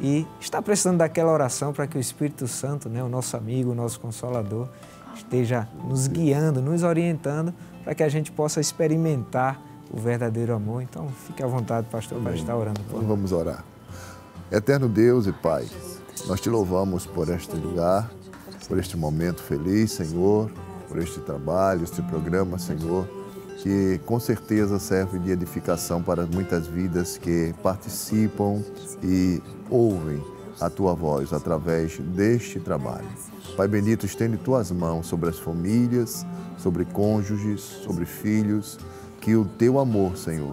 E está precisando daquela oração para que o Espírito Santo, né, o nosso amigo, o nosso Consolador, esteja nos guiando, nos orientando para que a gente possa experimentar o verdadeiro amor. Então, fique à vontade, pastor, para estar orando por Então vamos orar. Eterno Deus e Pai, nós te louvamos por este lugar, por este momento feliz, Senhor, por este trabalho, este programa, Senhor, que com certeza serve de edificação para muitas vidas que participam e ouvem a Tua voz através deste trabalho. Pai bendito, estende Tuas mãos sobre as famílias, sobre cônjuges, sobre filhos, que o Teu amor, Senhor,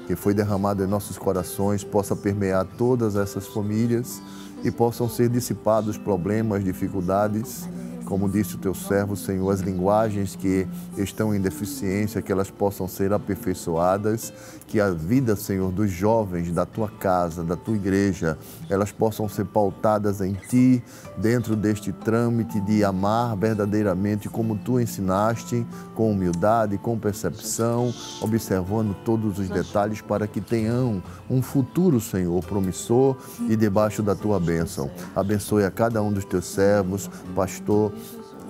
que foi derramado em nossos corações, possa permear todas essas famílias e possam ser dissipados problemas, dificuldades. Como disse o Teu servo, Senhor, as linguagens que estão em deficiência, que elas possam ser aperfeiçoadas, que a vida, Senhor, dos jovens da Tua casa, da Tua igreja, elas possam ser pautadas em Ti, dentro deste trâmite de amar verdadeiramente como Tu ensinaste, com humildade, com percepção, observando todos os detalhes para que tenham um futuro, Senhor, promissor e debaixo da Tua bênção. Abençoe a cada um dos Teus servos, pastor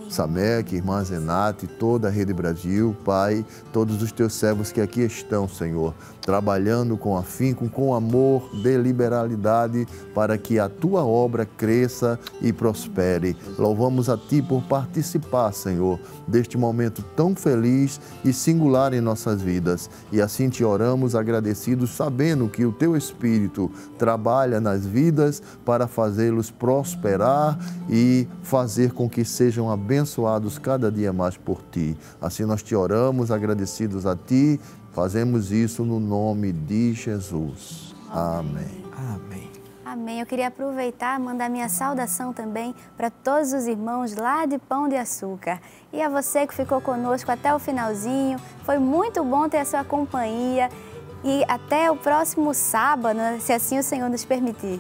Samek, irmã Zenate, toda a Rede Brasil, Pai, todos os Teus servos que aqui estão, Senhor, trabalhando com afinco, com amor, de liberalidade, para que a Tua obra cresça e prospere. Louvamos a Ti por participar, Senhor, deste momento tão feliz e singular em nossas vidas. E assim Te oramos agradecidos, sabendo que o Teu Espírito trabalha nas vidas para fazê-los prosperar e fazer com que sejam abençoados cada dia mais por Ti. Assim nós Te oramos agradecidos a Ti. Fazemos isso no nome de Jesus. Amém. Amém. Amém. Eu queria aproveitar e mandar minha saudação também para todos os irmãos lá de Pão de Açúcar. E a você que ficou conosco até o finalzinho. Foi muito bom ter a sua companhia. E até o próximo sábado, se assim o Senhor nos permitir.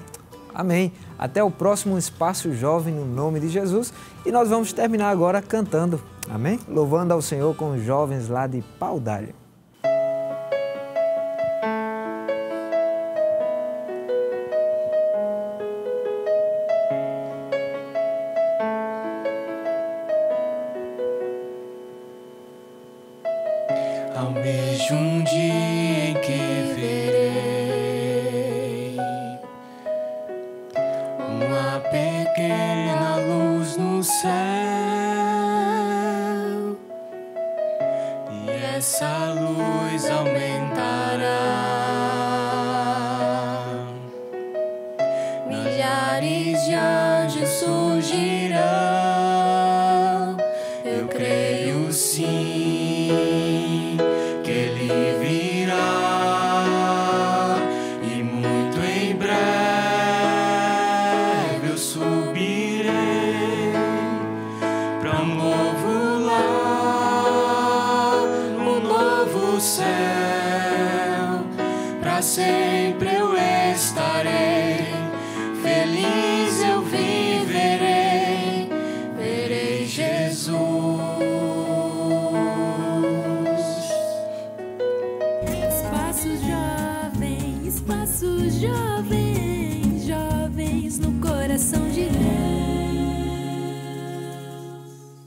Amém. Até o próximo Espaço Jovem, no nome de Jesus. E nós vamos terminar agora cantando. Amém? Louvando ao Senhor com os jovens lá de Paudalho. sempre eu estarei, feliz eu viverei, verei Jesus. Espaço Jovem, Espaço Jovem.